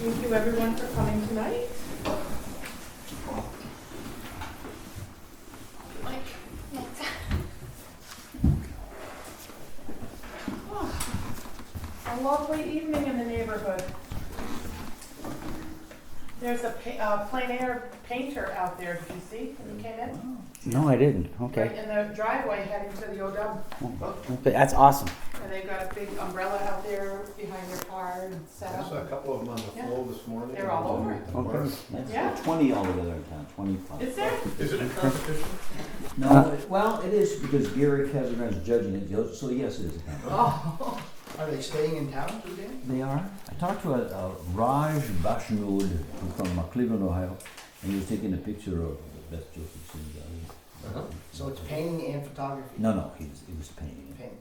Thank you everyone for coming tonight. A lovely evening in the neighborhood. There's a plein air painter out there, did you see when you came in? No, I didn't. Okay. Right in the driveway heading to the OW. Okay, that's awesome. And they've got a big umbrella out there behind their car and set I up. saw a couple of them on the floor this morning. They're all over it. Okay. That's Yeah. 20 altogether in town, 20 plus. Is there? Is it a competition? No, well, it is because Gary Kazar's judging it, so yes, it is a competition. Oh. Are they staying in town today? They are. I talked to a Raj Bashnood from Cleveland, Ohio, and he was taking a picture of the best Josephson guy. So it's painting and photography? No, he was painting. Painting.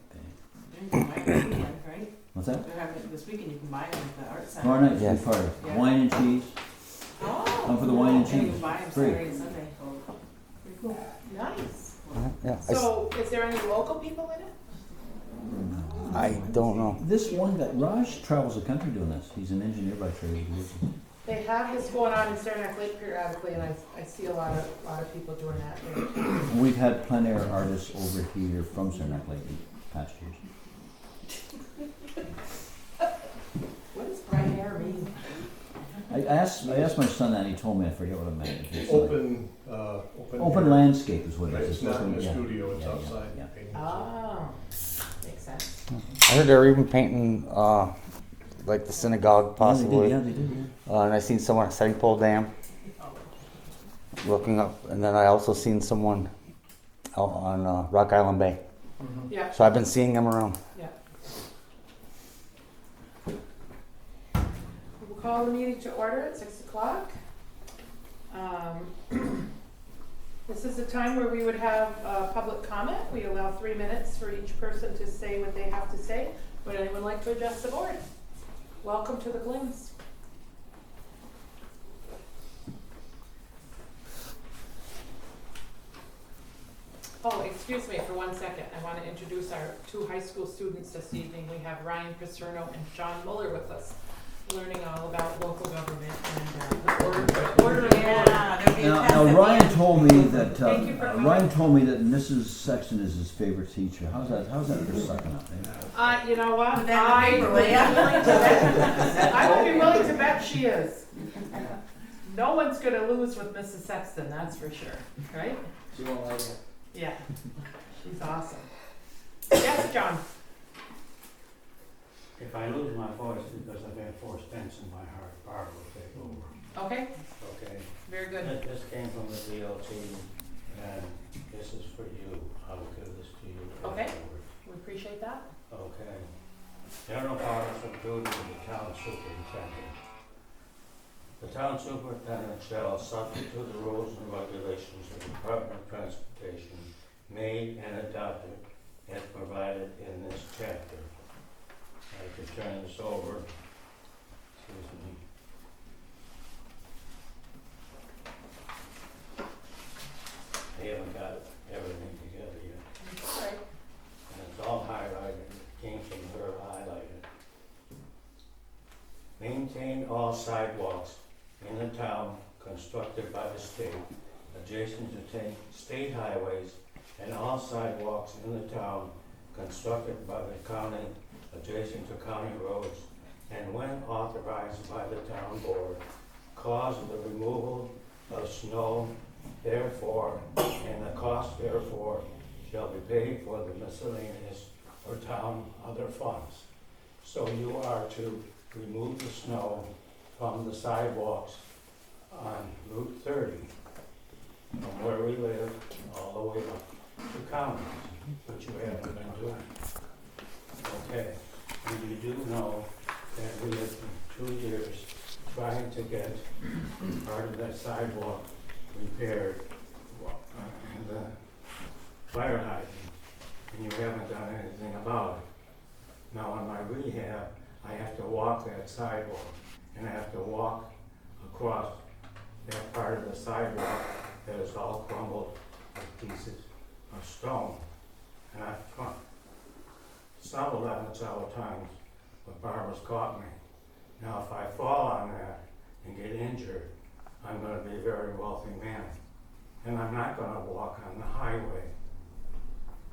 You can buy them this weekend, right? What's that? They're having it this weekend, you can buy them at the art center. Tomorrow night's Yeah. big party. Yeah. Wine and cheese. Oh. Come for the wine and And you cheese. can buy them Free. Saturday and Sunday. Pretty cool. Nice. Yeah, So is there any local people in it? I don't know. This one guy, Raj travels the country doing this. He's an engineer by trade. They have this going on in Saranac Lake periodically, and I see a lot of people doing that there. We've had plein air artists over here from Saranac Lake in past years. What does bright hair mean? I asked my son that, and he told me, I forget what it meant. It's like- Open Open landscape is what Right, it is. it's not in the Yeah. studio, it's Yeah, yeah, outside. yeah. painting. Oh, makes sense. I heard they're even painting like the synagogue possibly. Yeah, they did, And I seen someone at Setting Pole Dam looking up, and then I also seen someone out on Rock Island Bay. Yeah, So I've been seeing them around. yeah. We'll call the meeting to order at 6 o'clock. This is the time where we would have public comment. We allow 3 minutes for each person to say what they have to say. Would anyone like to address the board? Welcome to the Glens. Oh, excuse me for 1 second. I want to introduce our 2 high school students this evening. We have Ryan Pacerno and Sean Muller with us, learning all about local government and the order of the Yeah, order. there'll be a Now, test now at Ryan the end. told me that Thank you for coming. Ryan told me that Mrs. Sexton is his favorite teacher. How's that for sucking up? You know what? Put that in the paper, will ya? I would be willing to bet she is. No one's gonna lose with Mrs. Sexton, that's for sure, right? She won't like it. Yeah, she's awesome. Yes, John? If I lose my voice because I've had 4 stents in my heart, Barb will take over. Okay, Okay? very good. This came from the DOT, and this is for you. I will give this to you. Okay. afterwards. We appreciate that. Okay. General powers of duty of the town superintendent. The town superintendent shall, subject to the rules and regulations of the Department of Transportation, made and adopted as provided in this chapter. I could turn this over. Excuse me. I haven't got everything together yet. All right. And it's all highlighted, it came from her highlighted. Maintain all sidewalks in the town constructed by the state, adjacent to state highways, and all sidewalks in the town constructed by the county, adjacent to county roads, and when authorized by the town board, cause the removal of snow, therefore, and the cost therefore shall be paid for the miscellaneous or town other funds. So you are to remove the snow from the sidewalks on Route 30, from where we live, all the way up to county, which you haven't been doing. Okay, and you do know that we have been 2 years trying to get part of that sidewalk repaired and the fire hydrant, and you haven't done anything about it. Now on my rehab, I have to walk that sidewalk, and I have to walk across that part of the sidewalk that is all crumbled with pieces of stone. And I've stumbled on it several times, but Barbara's caught me. Now, if I fall on that and get injured, I'm gonna be a very wealthy man. And I'm not gonna walk on the highway.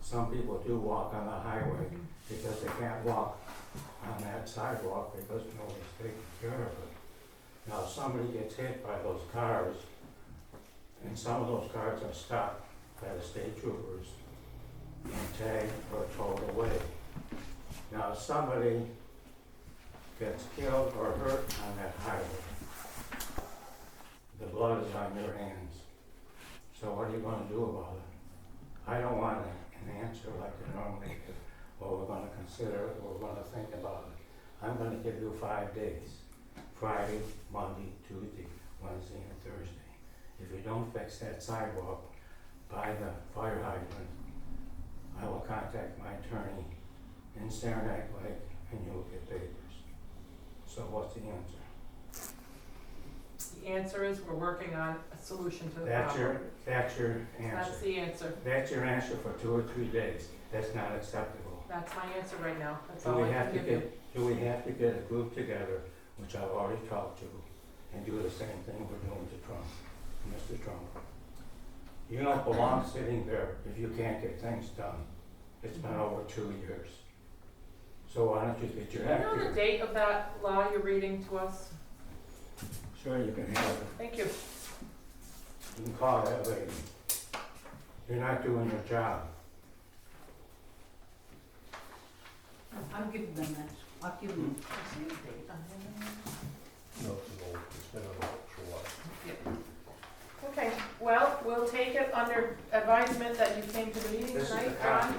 Some people do walk on the highway because they can't walk on that sidewalk because nobody's taking care of it. Now, if somebody gets hit by those cars, and some of those cars are stopped by the state troopers and tagged or towed away. Now, if somebody gets killed or hurt on that highway, the blood is on your hands. So what are you gonna do about it? I don't want an answer like you normally give. Well, we're gonna consider it, we're gonna think about it. I'm gonna give you 5 days. Friday, Monday, Tuesday, Wednesday, and Thursday. If you don't fix that sidewalk by the fire hydrant, I will contact my attorney in Saranac Lake and you will get papers. So what's the answer? The answer is we're working on a solution to the That's problem. that's your That's answer. the answer. That's your answer for 2 or 3 days. That's not acceptable. That's my answer right now. That's Do all we I have can to give you. do we have to get a group together, which I've already talked to, and do the same thing we're doing to Trump, Mr. Trump? You don't belong sitting there if you can't get things done. It's been over 2 years. So why don't you get Do your you act know the together? date of that law you're reading to us? Sure, you can have it. Thank you. You can call that lady. You're not doing your job. I'll give them that. I'll give them the same date. No, it's an old, it's been an old for a while. Okay, well, we'll take it under advisement that you came to the meeting This is tonight, the John. copy.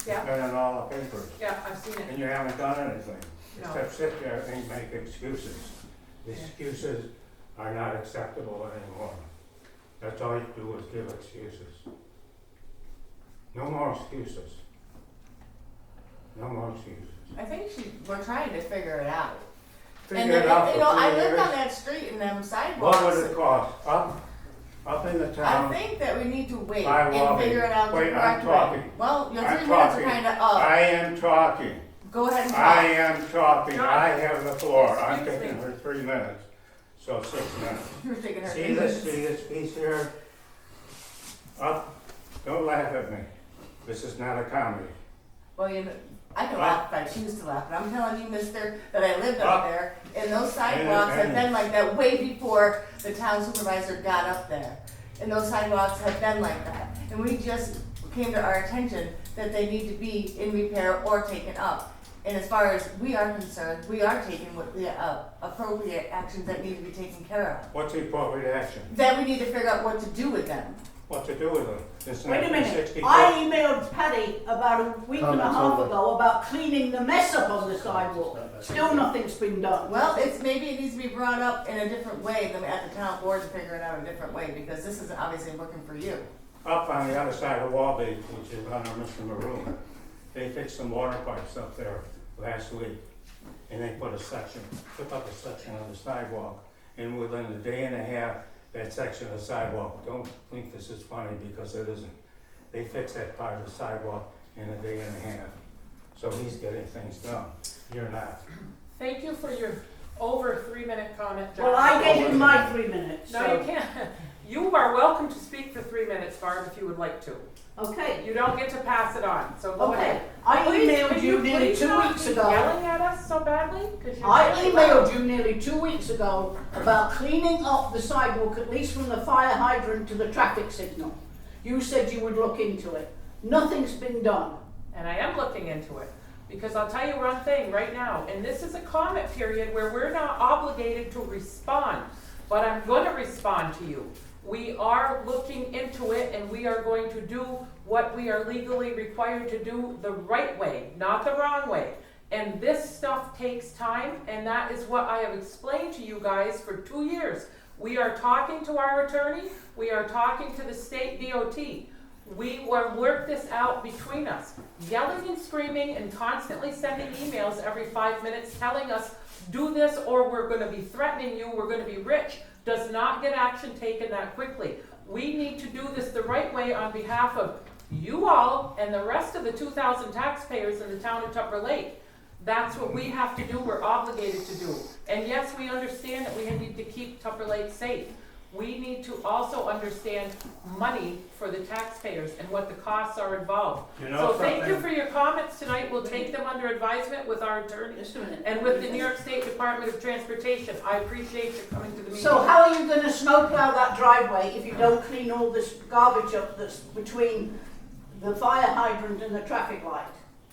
Yeah, Been in all the papers. yeah, I've seen it. And you haven't done anything, No. except sit there and make excuses. The excuses are not acceptable anymore. That's all you do is give excuses. No more excuses. No more excuses. I think we're trying to figure it out. Figure And it out you for know, 3 I lived years. on that street and them What sidewalks. would it cost? Up in the I town? think that we need to wait I and love it. figure it out the Wait, I'm correct way. talking. Well, your I'm 3 minutes are talking. kinda up. I am talking. Go ahead and I talk. am talking. John, I have the floor. I'm excuse taking me. her 3 minutes. So 6 minutes. You're taking her See this piece here? Up, don't laugh at me. This is not a comedy. Well, you know, I can laugh if I choose to laugh, but I'm telling you, mister, that I lived up there, and those sidewalks have been like that way before the town supervisor got up there. And those sidewalks have been like that. And we just came to our attention that they need to be in repair or taken up. And as far as we are concerned, we are taking what the appropriate actions that need to be taken care of. What's the appropriate action? Then we need to figure out what to do with them. What to do with them? Since Wait a minute, 1964. I emailed Patty about a week and a Comments half over. ago about cleaning the mess up on the sidewalk. Still nothing's been done. Well, maybe it needs to be brought up in a different way than at the town board to figure it out a different way, because this isn't obviously working for you. Up on the other side of the wall, which is under Mr. Maroon, they fixed some water pipes up there last week. And they put took up a section of the sidewalk. And within a day and a half, that section of the sidewalk, don't think this is funny because it isn't. They fixed that part of the sidewalk in a day and a half. So he's getting things done. You're not. Thank you for your over 3-minute comment, John. Well, I gave you my 3 minutes, No, you so, can't. You are welcome to speak for 3 minutes, Barb, if you would like to. okay. You don't get to pass it on, so go Okay, ahead. I Please, emailed could you nearly please 2 not weeks be ago. Yelling at us so badly? 'Cause you're I really loud. emailed you nearly 2 weeks ago about cleaning up the sidewalk, at least from the fire hydrant to the traffic signal. You said you would look into it. Nothing's been done. And I am looking into it. Because I'll tell you one thing right now, and this is a comment period where we're not obligated to respond, but I'm going to respond to you. We are looking into it and we are going to do what we are legally required to do the right way, not the wrong way. And this stuff takes time, and that is what I have explained to you guys for 2 years. We are talking to our attorney, we are talking to the state DOT. We will work this out between us. Yelling and screaming and constantly sending emails every 5 minutes telling us, do this or we're gonna be threatening you, we're gonna be rich, does not get action taken that quickly. We need to do this the right way on behalf of you all and the rest of the 2,000 taxpayers in the town of Tupper Lake. That's what we have to do, we're obligated to do. And yes, we understand that we need to keep Tupper Lake safe. We need to also understand money for the taxpayers and what the costs are involved. You know So thank you something? for your comments tonight, we'll take them under advisement with our attorney Just a minute. and with the New York State Department of Transportation. I appreciate you coming to the meeting. So how are you gonna snowplow that driveway if you don't clean all this garbage up that's between the fire hydrant and the traffic light?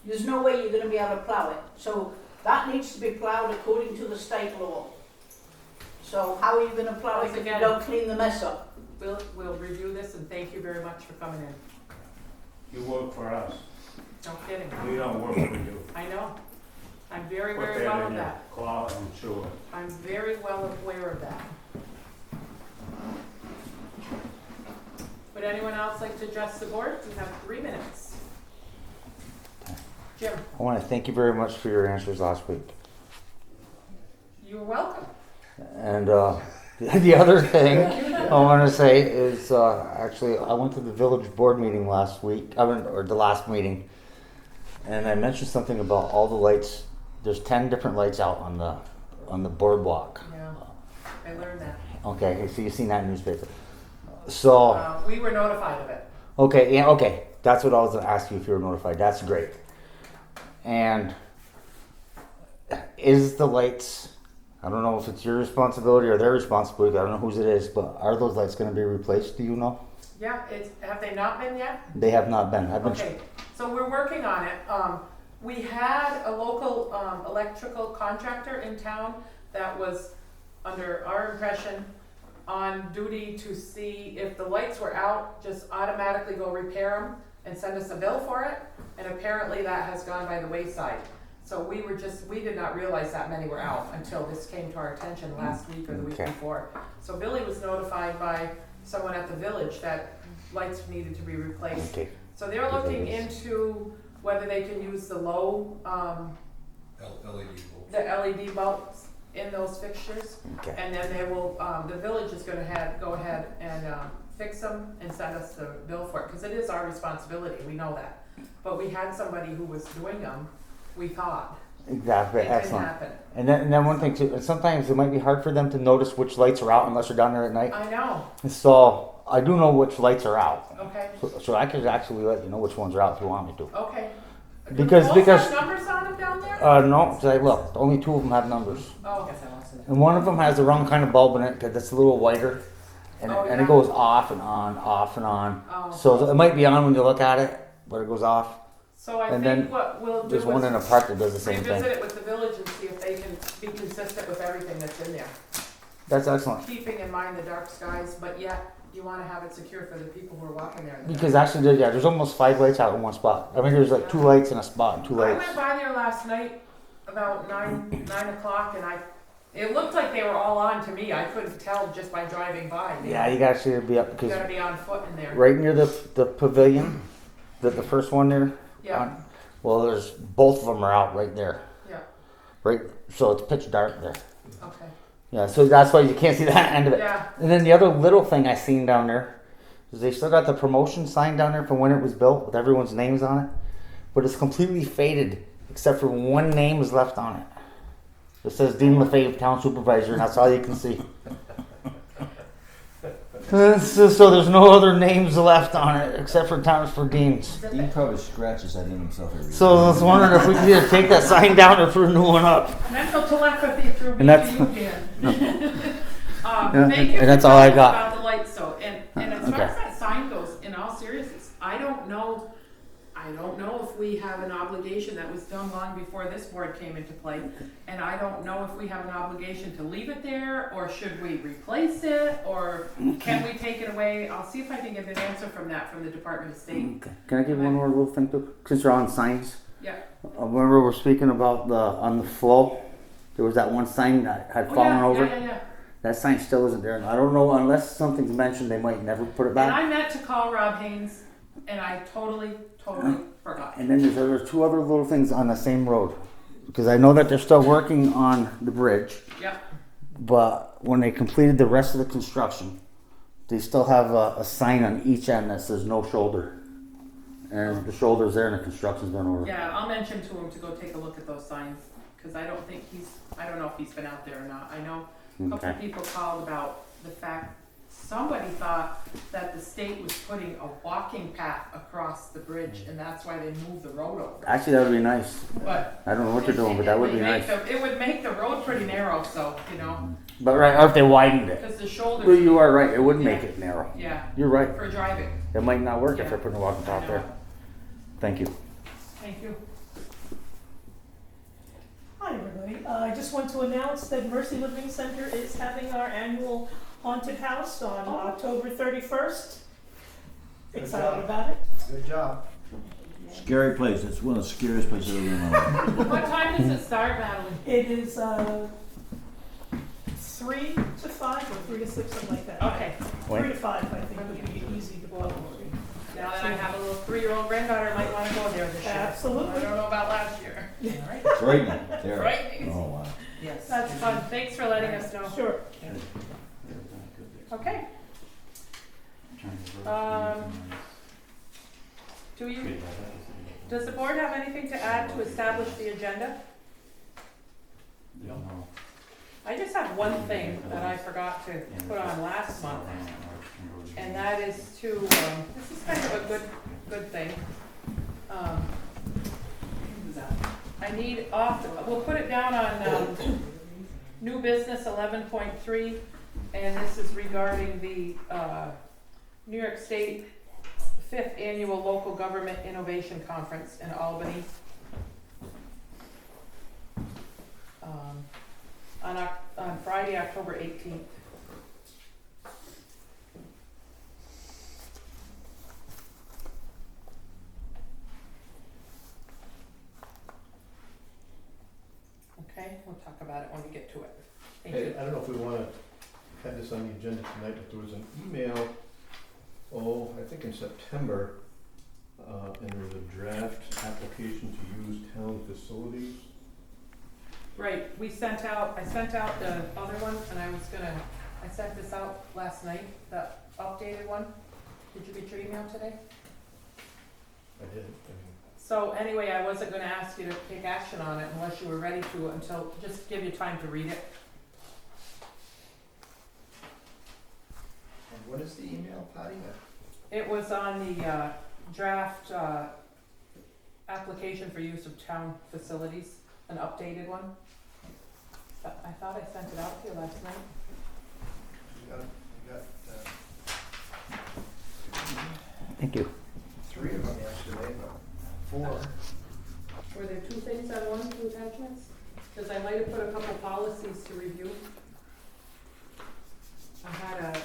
There's no way you're gonna be able to plow it. So that needs to be plowed according to the state law. So how are you gonna plow it if you Again. don't clean the mess up? We'll review this and thank you very much for coming in. You work for us. No kidding. We don't work for you. I know. I'm very, Put very well that of in your that. car and chew it. I'm very well aware of that. Would anyone else like to address the board? We have 3 minutes. Jim, I want to thank you very much for your answers last week. you're welcome. And the other thing I want to say is actually I went to the village board meeting last week, or the last meeting, and I mentioned something about all the lights. There's 10 different lights out on the boardwalk. Yeah, I learned that. Okay, so you've seen that in newspaper. So We were notified of it. okay, yeah, okay. That's what I was asking you if you were notified. That's great. And is the lights? I don't know if it's your responsibility or their responsibility. I don't know whose it is, but are those lights going to be replaced? Do you know? Yeah, have they not been yet? They have not been. I've been. Okay, so we're working on it. We had a local electrical contractor in town that was, under our impression, on duty to see if the lights were out, just automatically go repair them and send us a bill for it. And apparently that has gone by the wayside. So we did not realize that many were out until this came to our attention last week or the week Okay. before. So Billy was notified by someone at the village that lights needed to be replaced. Okay. So they're looking into whether they can use the low, the LED bulbs in those fixtures. Okay. And then they will, the village is gonna go ahead and fix them and send us the bill for it, because it is our responsibility, we know that. But we had somebody who was doing them, we thought. Exactly. It didn't Excellent. happen. And then one thing too. Sometimes it might be hard for them to notice which lights are out unless you're down there at night. I know, So I do know which lights are out. okay, So I could actually let you know which ones are out if you want me to. okay. Because- Do because- poles have numbers on them down there? No, say look, only 2 of them have numbers, Oh, and one of them has the wrong kind of bulb in it because it's a little whiter, and, Oh, and yeah. it goes off and on, off and on. oh. So it might be on when you look at it, but it goes off. So I and think then what we'll do There's one in a is park that does the same revisit thing. it with the village and see if they can be consistent with everything that's in there. That's excellent. Keeping in mind the dark skies, but yet you wanna have it secure for the people who are walking there. in the Because dark. actually, there's almost 5 lights out in one spot. I mean, there's like 2 lights in a spot and 2 I lights. went by there last night about 9 o'clock and it looked like they were all on to me. I couldn't tell just by driving by. Yeah, you gotta actually be up You because gotta be on foot in there. right near the pavilion, the first one there. Yeah, Well, there's both of them are out right there. yeah, Right, so it's pitch dark there. okay. Yeah, so that's why you can't see that end of it. Yeah, And then the other little thing I seen down there is they still got the promotion sign down there from when it was built with everyone's names on it, but it's completely faded except for one name is left on it. It says Dean LaFave, Town Supervisor, and that's all you can see. So there's no other names left on it except for Dean's. Dean probably scratches that in himself every So I was wondering if we could either take that sign down or put a new one up. mental telepathy through me And that's- to you, Dan. Yeah, Thank you and that's for all I telling us got. about the lights, so, and as far Okay. as that sign goes, in all seriousness, I don't know if we have an obligation. That was done long before this board came into play, and I don't know if we have an obligation to leave it there, or should we replace it, or can we take it away? I'll see if I can get an answer from the Department of State. Can I give one more little thing too? Since you're on signs, Yeah. remember we're speaking about on the flow. There was that one sign that had Oh, fallen yeah, over. yeah. That sign still isn't there. And I don't know unless something's mentioned, they might never put it And back. I meant to call Rob Haynes, and I totally forgot. And then there's 2 other little things on the same road, because I know that they're still working on the bridge. Yep. But when they completed the rest of the construction, they still have a sign on each end that says no shoulder. And the shoulder's there and the construction's been over. Yeah, I'll mention to him to go take a look at those signs, cause I don't know if he's been out there or not. I know a couple Okay. people called about the fact, somebody thought that the state was putting a walking path across the bridge, and that's why they moved the road over. Actually, that would be nice. But I don't know what they're doing, but that would be nice. It would make the road pretty narrow, so, you know, But right, or if they widened it. cause the shoulders. Well, you are right, it would make it narrow. Yeah, You're right. for driving. It might not work if Yeah. they're putting a walking path there. Thank you. Thank you. Hi, everybody. I just want to announce that Mercy Living Center is having our annual haunted house on October 31st. Good Excited job. about it? Good job. Scary place. It's one of the scariest places I've ever been in my life. What time does it start, Madeline? It is 3 to 5 or 3 to 6, something like that. Okay, 3 to 5, I think, would be easy to go. now that I have a little 3-year-old granddaughter, I might wanna go there this year. Absolutely. I don't know about last year. Frightening. Terrible. Frightening. Oh, wow. Yes. That's fun, thanks for letting us know. Sure. Okay, does the board have anything to add to establish the agenda? I just have one thing that I forgot to put on last month, and that is to, this is kind of a good thing. I need we'll put it down on, new business 11.3, and this is regarding the, New York State 5th Annual Local Government Innovation Conference in Albany. On Friday, October 18th. Okay, we'll talk about it when we get to it. Thank Hey, you. I don't know if we wanna have this on the agenda tonight, but there was an email, I think in September, and there was a draft application to use town facilities. Right, I sent out the other one, and I sent this out last night, the updated one. Did you get your email today? I did, So anyway, I wasn't gonna ask you to take action on it unless you were ready to, until, just give you time to read it. And what is the email, Patty? It was on the, draft, application for use of town facilities, an updated one. I thought I sent it out to you last night. You got Thank you. 3 of them yesterday, but 4. Were there 2 things I wanted, 2 attachments? Because I might have put a couple policies to review. I had a,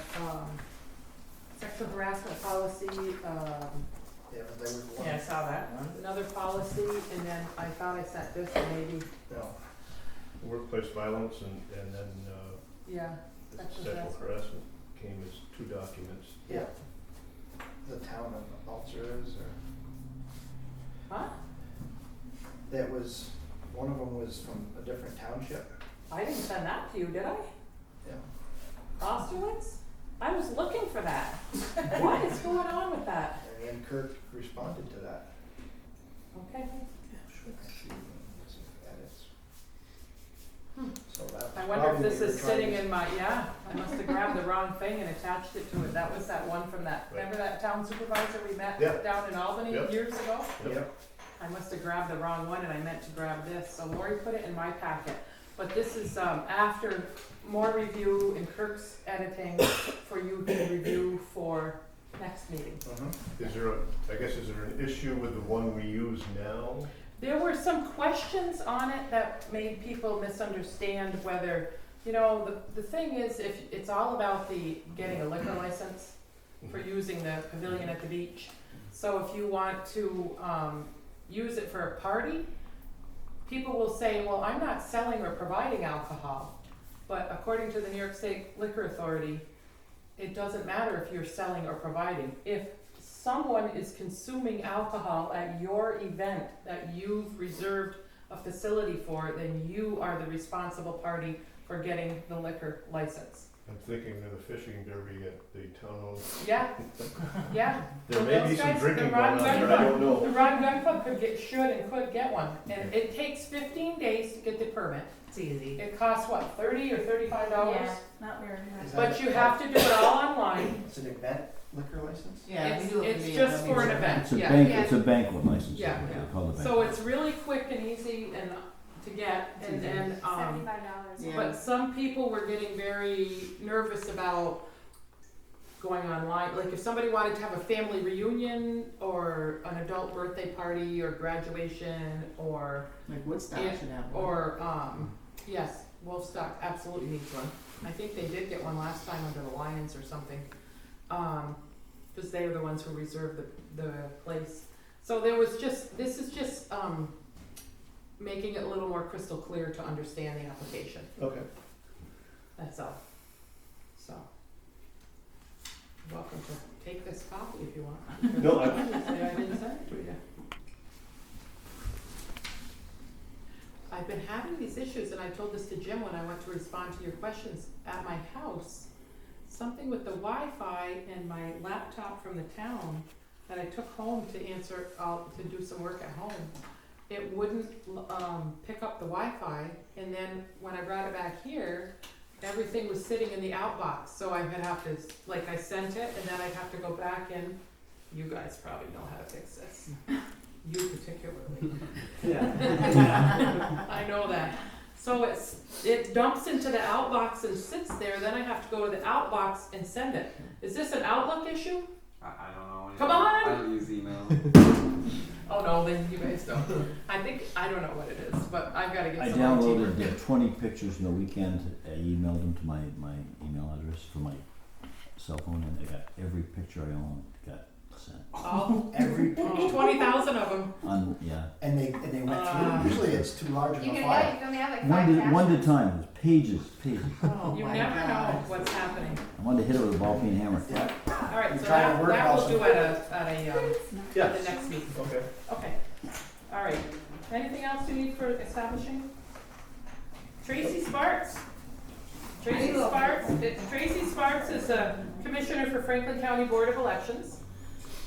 sexual harassment policy, Yeah, but there was one. yeah, I saw that. Another policy, and then I thought I sent this, and maybe, No. workplace violence and then, yeah, the Sexual sexual harassment. harassment came as 2 documents. yeah. The town of Balsers or Huh? that was one of them was from a different township. I didn't send that to you, did I? Yeah. Austerlitz? I was looking for that. What is going on with that? And Ann Kirk responded to that. Okay. Edits. Hmm. So that. I wonder if this is sitting in my, yeah, I must have grabbed the wrong thing and attached it to it. That was that one from that, remember that town supervisor we met Yeah. down in Albany Yep. years ago? Yep. I must have grabbed the wrong one and I meant to grab this, so Lori put it in my packet. But this is, after more review and Kirk's editing for you to review for next meeting. Is there is there an issue with the one we use now? There were some questions on it that made people misunderstand whether, the thing is, if it's all about the getting a liquor license for using the pavilion at the beach. So if you want to use it for a party, people will say, well, I'm not selling or providing alcohol. But according to the New York State Liquor Authority, it doesn't matter if you're selling or providing. If someone is consuming alcohol at your event that you've reserved a facility for, then you are the responsible party for getting the liquor license. I'm thinking of the fishing derby at the town hall. Yeah, yeah. There Well, may those be some guys- drinking the going Rod on Gun there, I don't The know. Rod Gun Club should and could get one, and it takes 15 days to get the permit. It's easy. It costs what, $30 or $35? Yeah, not very much. Is But you have to do it all online. It's an event liquor license? Yeah, we do it for It's the just for an event. event, It's a yeah. bank, Yeah. it's a banquet license. Yeah. They call it a So banquet. it's really quick and easy and to get, and then, Yeah. but some people were getting very nervous about going online. Like if somebody wanted to have a family reunion or an adult birthday party or graduation or, Like Woodstock Yeah, should have one. or, yes, Wolfstock absolutely needs one. I think they did get one last time under the Lions or something. Cause they were the ones who reserved the place. So there was just, this is just, making it a little more crystal clear to understand the application. Okay. That's all. So, you're welcome to take this copy if you want. No, I didn't say I didn't send it to you. I've been having these issues, and I told this to Jim when I went to respond to your questions at my house. Something with the Wi-Fi and my laptop from the town that I took home to answer, to do some work at home. It wouldn't pick up the Wi-Fi, and then when I brought it back here, everything was sitting in the outbox, so I would have to, like, I sent it, and then I'd have to go back in. You guys probably know how to fix this. You particularly. Yeah. I know that. So it dumps into the outbox and sits there, then I have to go to the outbox and send it. Is this an Outlook issue? I don't know. Come on! I don't use email. Oh no, then you guys don't. I don't know what it is, but I've gotta I get some IT work downloaded in. 20 pictures in the weekend. I emailed them to my email address for my cell phone, and I got every picture I own got sent. Oh, Every oh, picture. 20,000 of them. Yeah. And they went through, usually it's too large of You a can, file. yeah, you can only have like 5 tabs. One at a time. It was pages. Oh You my never know God. what's happening. I wanted to hit it with a ball peen hammer. Yeah. All right, You so try to work that we'll also. do at Yes. the next meeting. Okay. Okay. All right. Anything else you need for establishing? Tracy Sparks. Tracy Sparks is a commissioner for Franklin County Board of Elections.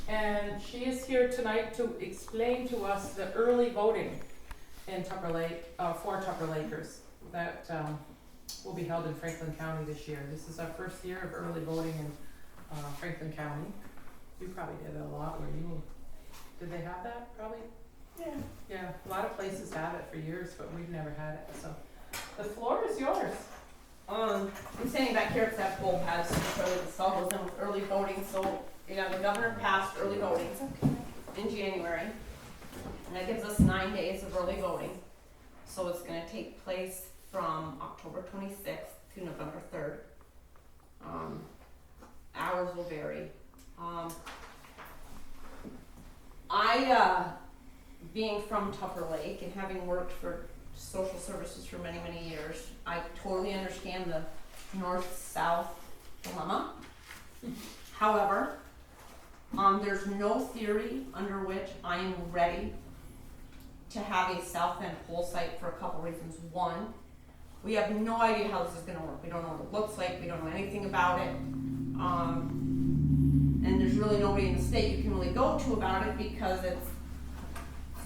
And she is here tonight to explain to us the early voting in Tupper Lake, for Tupper Lakers that will be held in Franklin County this year. This is our first year of early voting in Franklin County. You probably did it a lot where you, did they have that probably? Yeah. Yeah, a lot of places have it for years, but we've never had it, so the floor is yours. I'm standing back here because that poll pads showed the stuff goes in with early voting. So, you know, the governor passed early voting in January, and that gives us 9 days of early voting. So it's going to take place from October 26th to November 3rd. Hours will vary. Being from Tupper Lake and having worked for social services for many, many years, I totally understand the north-south dilemma. However, there's no theory under which I am ready to have a south end poll site for a couple reasons. One, we have no idea how this is going to work. We don't know what it looks like. We don't know anything about it. And there's really nobody in the state you can really go to about it because it's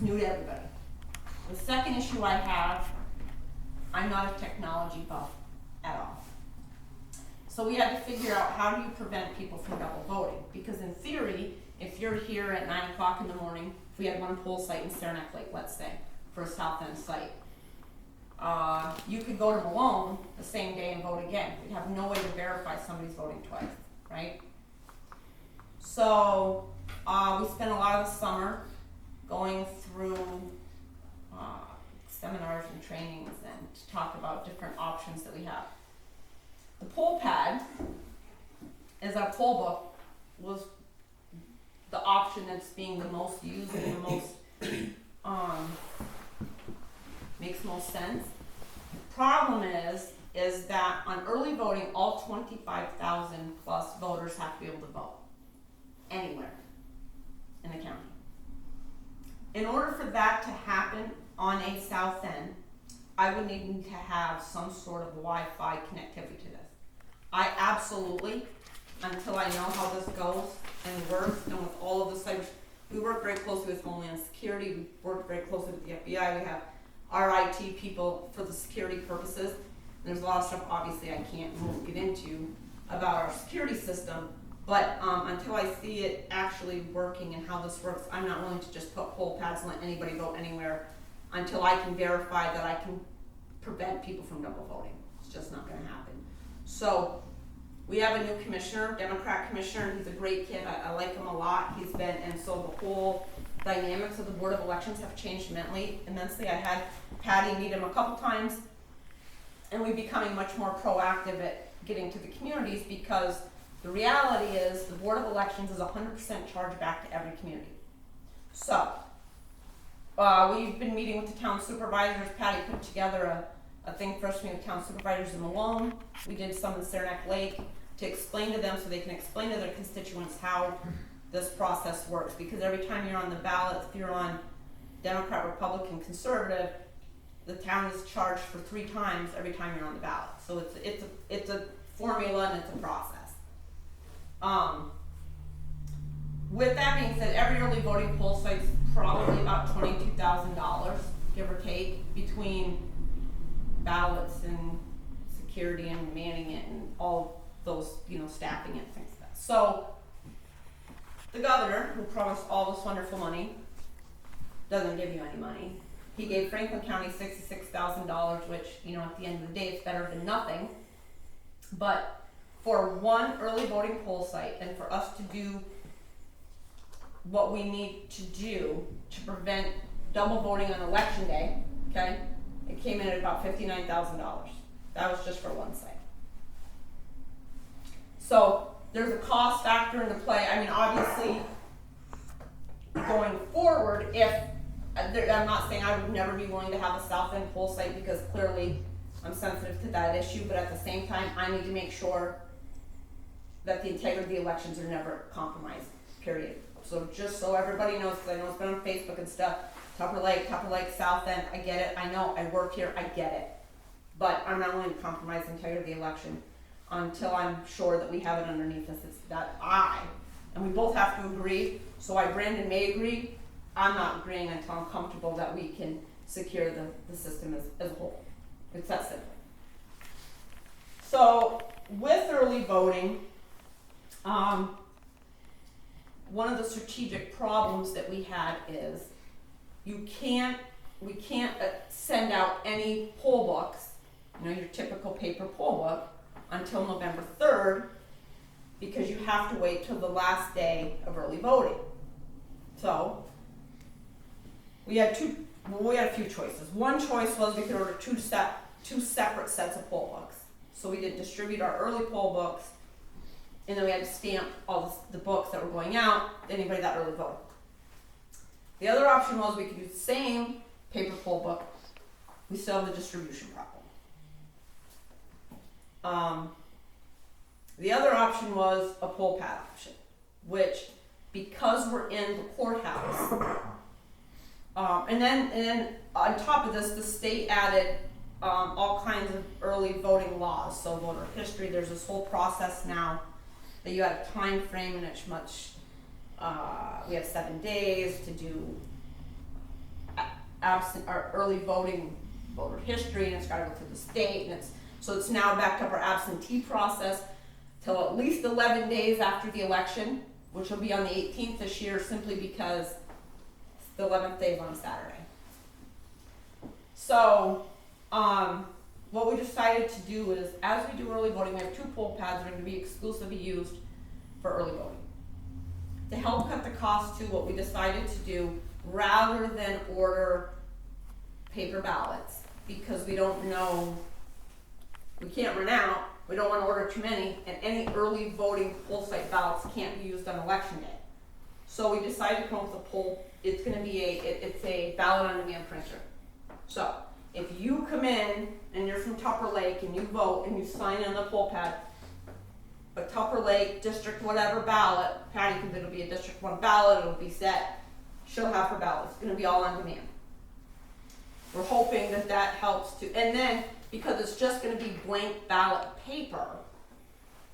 new to everybody. The second issue I have, I'm not a technology buff at all. So we had to figure out how do you prevent people from double voting? Because in theory, if you're here at 9 o'clock in the morning, if we had one poll site in Saranac Lake, let's say, for a South End site, you could go to Malone the same day and vote again. We'd have no way to verify somebody's voting twice, right? So we spent a lot of the summer going through seminars and trainings and to talk about different options that we have. The poll pad, as our poll book, was the option that's being the most used and the most makes most sense. Problem is that on early voting, all 25,000 plus voters have to be able to vote anywhere in the county. In order for that to happen on a south end, I would need to have some sort of Wi-Fi connectivity to this. I absolutely, until I know how this goes and works, and with all of the cyber, we work very closely with Homeland Security, we work very closely with the FBI, we have our IT people for the security purposes. There's a lot of stuff obviously I won't get into about our security system, but until I see it actually working and how this works, I'm not willing to just put poll pads and let anybody vote anywhere until I can verify that I can prevent people from double voting. It's just not gonna happen. So we have a new commissioner, Democrat commissioner, and he's a great kid. I like him a lot. He's been, and so the whole dynamics of the Board of Elections have changed immensely. I had Patty meet him a couple times, and we're becoming much more proactive at getting to the communities, because the reality is the Board of Elections is 100% charged back to every community. So we've been meeting with the town supervisors. Patty put together a thing for us to meet with town supervisors in Malone. We did some in Saranac Lake to explain to them so they can explain to their constituents how this process works. Because every time you're on the ballot, if you're on Democrat, Republican, Conservative, the town is charged for 3 times every time you're on the ballot. So it's a formula and it's a process. With that being said, every early voting poll site's probably about $22,000, give or take, between ballots and security and manning it and all those, staffing it and things like that. So the governor, who promised all this wonderful money, doesn't give you any money. He gave Franklin County $66,000, which, at the end of the day, it's better than nothing. But for one early voting poll site, and for us to do what we need to do to prevent double voting on election day, okay, it came in at about $59,000. That was just for one site. So there's a cost factor into play. I mean, obviously, going forward, I'm not saying I would never be willing to have a South End poll site, because clearly I'm sensitive to that issue, but at the same time, I need to make sure that the integrity of the elections are never compromised, period. So just so everybody knows, because I know it's been on Facebook and stuff, Tupper Lake, South End, I get it, I know, I work here, I get it. But I'm not willing to compromise the integrity of the election until I'm sure that we have it underneath us. It's that and we both have to agree, so Brandon may agree, I'm not agreeing until I'm comfortable that we can secure the system as a whole. It's that simple. So with early voting, one of the strategic problems that we had is we can't send out any poll books, your typical paper poll book, until November 3rd, because you have to wait till the last day of early voting. So we had a few choices. One choice was we could order two separate sets of poll books. So we did distribute our early poll books, and then we had to stamp all the books that were going out to anybody that early voted. The other option was we could use the same paper poll book. We still have the distribution problem. The other option was a poll pad option, which, because we're in the courthouse, and then on top of this, the state added all kinds of early voting laws. So voter history, there's this whole process now that you have a time frame in which we have 7 days to do absent or early voting voter history, and it's got to go through the state, and it's now backed up our absentee process till at least 11 days after the election, which will be on the 18th this year, simply because the 11th day is on a Saturday. So what we decided to do is, as we do early voting, we have 2 poll pads that are going to be exclusively used for early voting. To help cut the cost to, what we decided to do, rather than order paper ballots, because we don't know, we can't run out, we don't want to order too many, and any early voting poll site ballots can't be used on election day. So we decided to come up with a poll. It's going to be it's a ballot on demand printer. So if you come in and you're from Tupper Lake and you vote and you sign in the poll pad, a Tupper Lake district whatever ballot, Patty, because it'll be a district 1 ballot, it'll be set, she'll have her ballot. It's going to be all on demand. We're hoping that helps to, and then because it's just going to be blank ballot paper,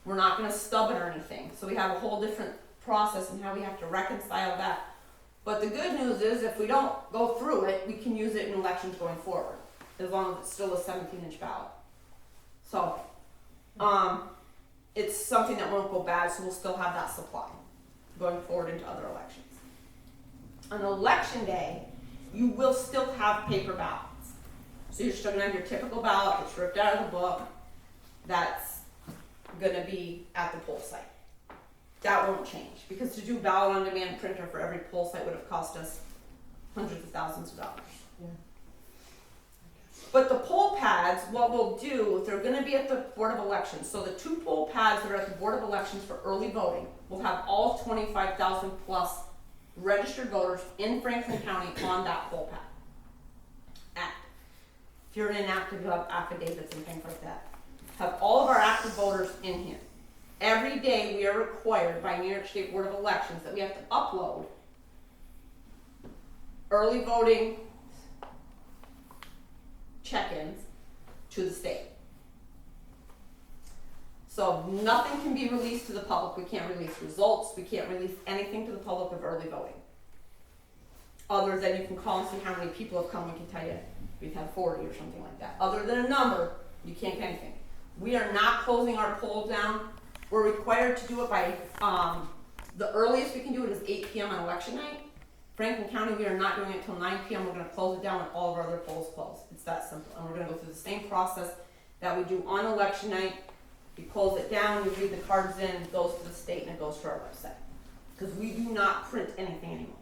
We're not gonna stub it or anything, so we have a whole different process and how we have to reconcile that. But the good news is, if we don't go through it, we can use it in elections going forward, as long as it's still a 17-inch ballot. So, it's something that won't go bad, so we'll still have that supply going forward into other elections. On election day, you will still have paper ballots. So you're still gonna have your typical ballot that's ripped out of the book, that's gonna be at the poll site. That won't change, because to do ballot on demand printer for every poll site would have cost us hundreds of thousands of dollars. Yeah. But the poll pads, what we'll do, they're gonna be at the Board of Elections. So the 2 poll pads that are at the Board of Elections for early voting will have all 25,000 plus registered voters in Franklin County on that poll pad. Active. If you're inactive, you'll have affidavits and things like that. Have all of our active voters in here. Every day we are required by New York State Board of Elections that we have to upload early voting check-ins to the state. So nothing can be released to the public. We can't release results. We can't release anything to the public of early voting. Other than you can call and see how many people have come. We can tell you we've had 40 or something like that. Other than a number, you can't get anything. We are not closing our polls down. We're required to do it by, the earliest we can do it is 8 p.m. on election night. Franklin County, we are not doing it until 9 p.m. We're going to close it down when all of our other polls close. It's that simple. And we're going to go through the same process that we do on election night. We close it down, we read the cards in, it goes to the state, and it goes to our website. Because we do not print anything anymore.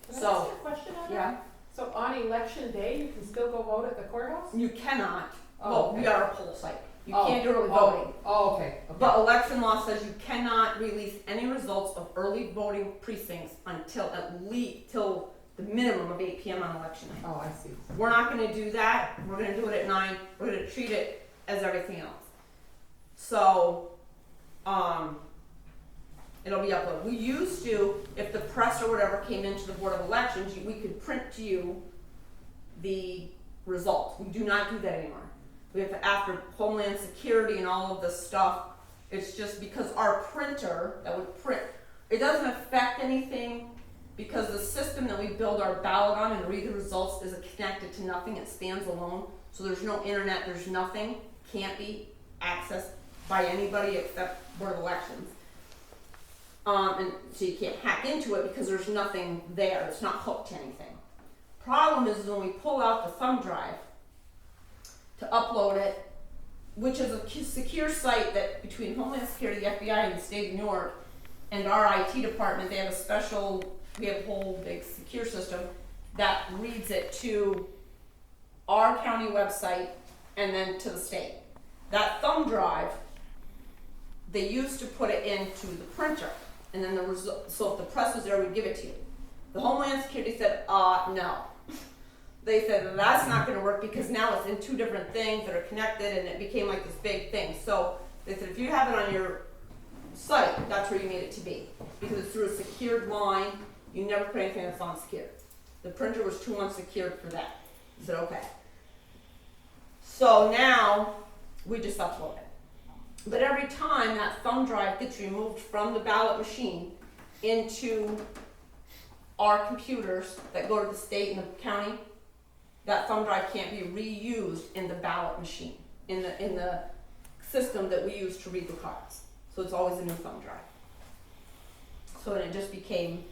Can I So, ask you a question on that? yeah, So on election day, you can still go vote at the courthouse? you cannot. Oh, Well, okay. we are a poll site. You Oh, can't do early oh, voting. Oh, okay, okay. But election law says you cannot release any results of early voting precincts until till the minimum of 8 p.m. on election night. Oh, I see. We're not going to do that. We're going to do it at 9. We're going to treat it as everything else. So, it'll be uploaded. We used to, if the press or whatever came into the Board of Elections, we could print to you the results. We do not do that anymore. We have to, after Homeland Security and all of this stuff, it's just because our printer that would print, it doesn't affect anything because the system that we build our ballot on and read the results is connected to nothing. It stands alone. So there's no internet, there's nothing, can't be accessed by anybody except Board of Elections. And so you can't hack into it because there's nothing there. It's not hooked to anything. Problem is when we pull out the thumb drive to upload it, which is a secure site that between Homeland Security, the FBI, and the state of New York, and our IT department, they have a special, we have a whole big secure system that reads it to our county website and then to the state. That thumb drive, they used to put it into the printer, and then so if the press was there, we'd give it to you. The Homeland Security said, no. They said that's not going to work because now it's in 2 different things that are connected, and it became like this big thing. So they said if you have it on your site, that's where you need it to be because it's through a secured line. You never put anything that's unsecured. The printer was too unsecured for that. I said okay. So now we just upload it. But every time that thumb drive gets removed from the ballot machine into our computers that go to the state and the county, that thumb drive can't be reused in the ballot machine, in the system that we use to read the cards. So it's always a new thumb drive. So it just became,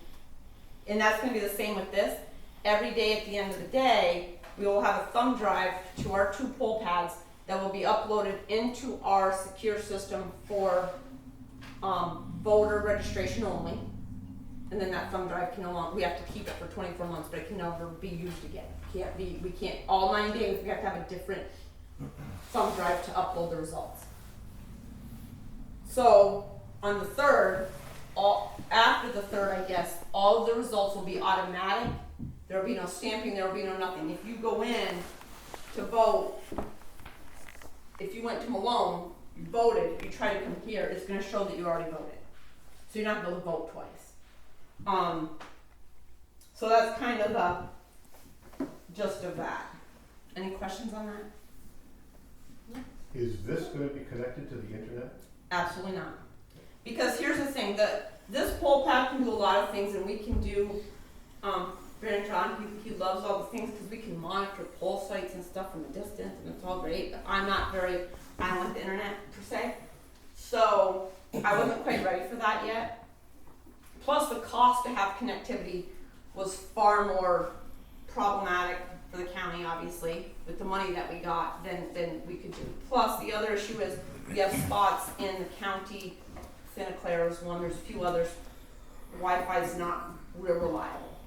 and that's going to be the same with this. Every day at the end of the day, we will have a thumb drive to our 2 poll pads that will be uploaded into our secure system for voter registration only. And then that thumb drive can no longer, we have to keep it for 24 months, but it can never be used again. We can't, all 9 days, we have to have a different thumb drive to upload the results. So on the 3rd, after the 3rd, I guess, all of the results will be automatic. There will be no stamping, there will be no nothing. If you go in to vote, if you went to Malone, you voted, if you try to come here, it's going to show that you already voted. So you're not going to vote twice. So that's kind of the gist of that. Any questions on that? Is this going to be connected to the internet? Absolutely not. Because here's the thing, this poll pad can do a lot of things, and we can do, Brandon John, he loves all the things because we can monitor poll sites and stuff from a distance, and it's all great. But I don't like the internet per se, so I wasn't quite ready for that yet. Plus, the cost to have connectivity was far more problematic for the county, obviously, with the money that we got than we could do. Plus, the other issue is we have spots in the county, Santa Clara's one, there's a few others, Wi-Fi is not real reliable.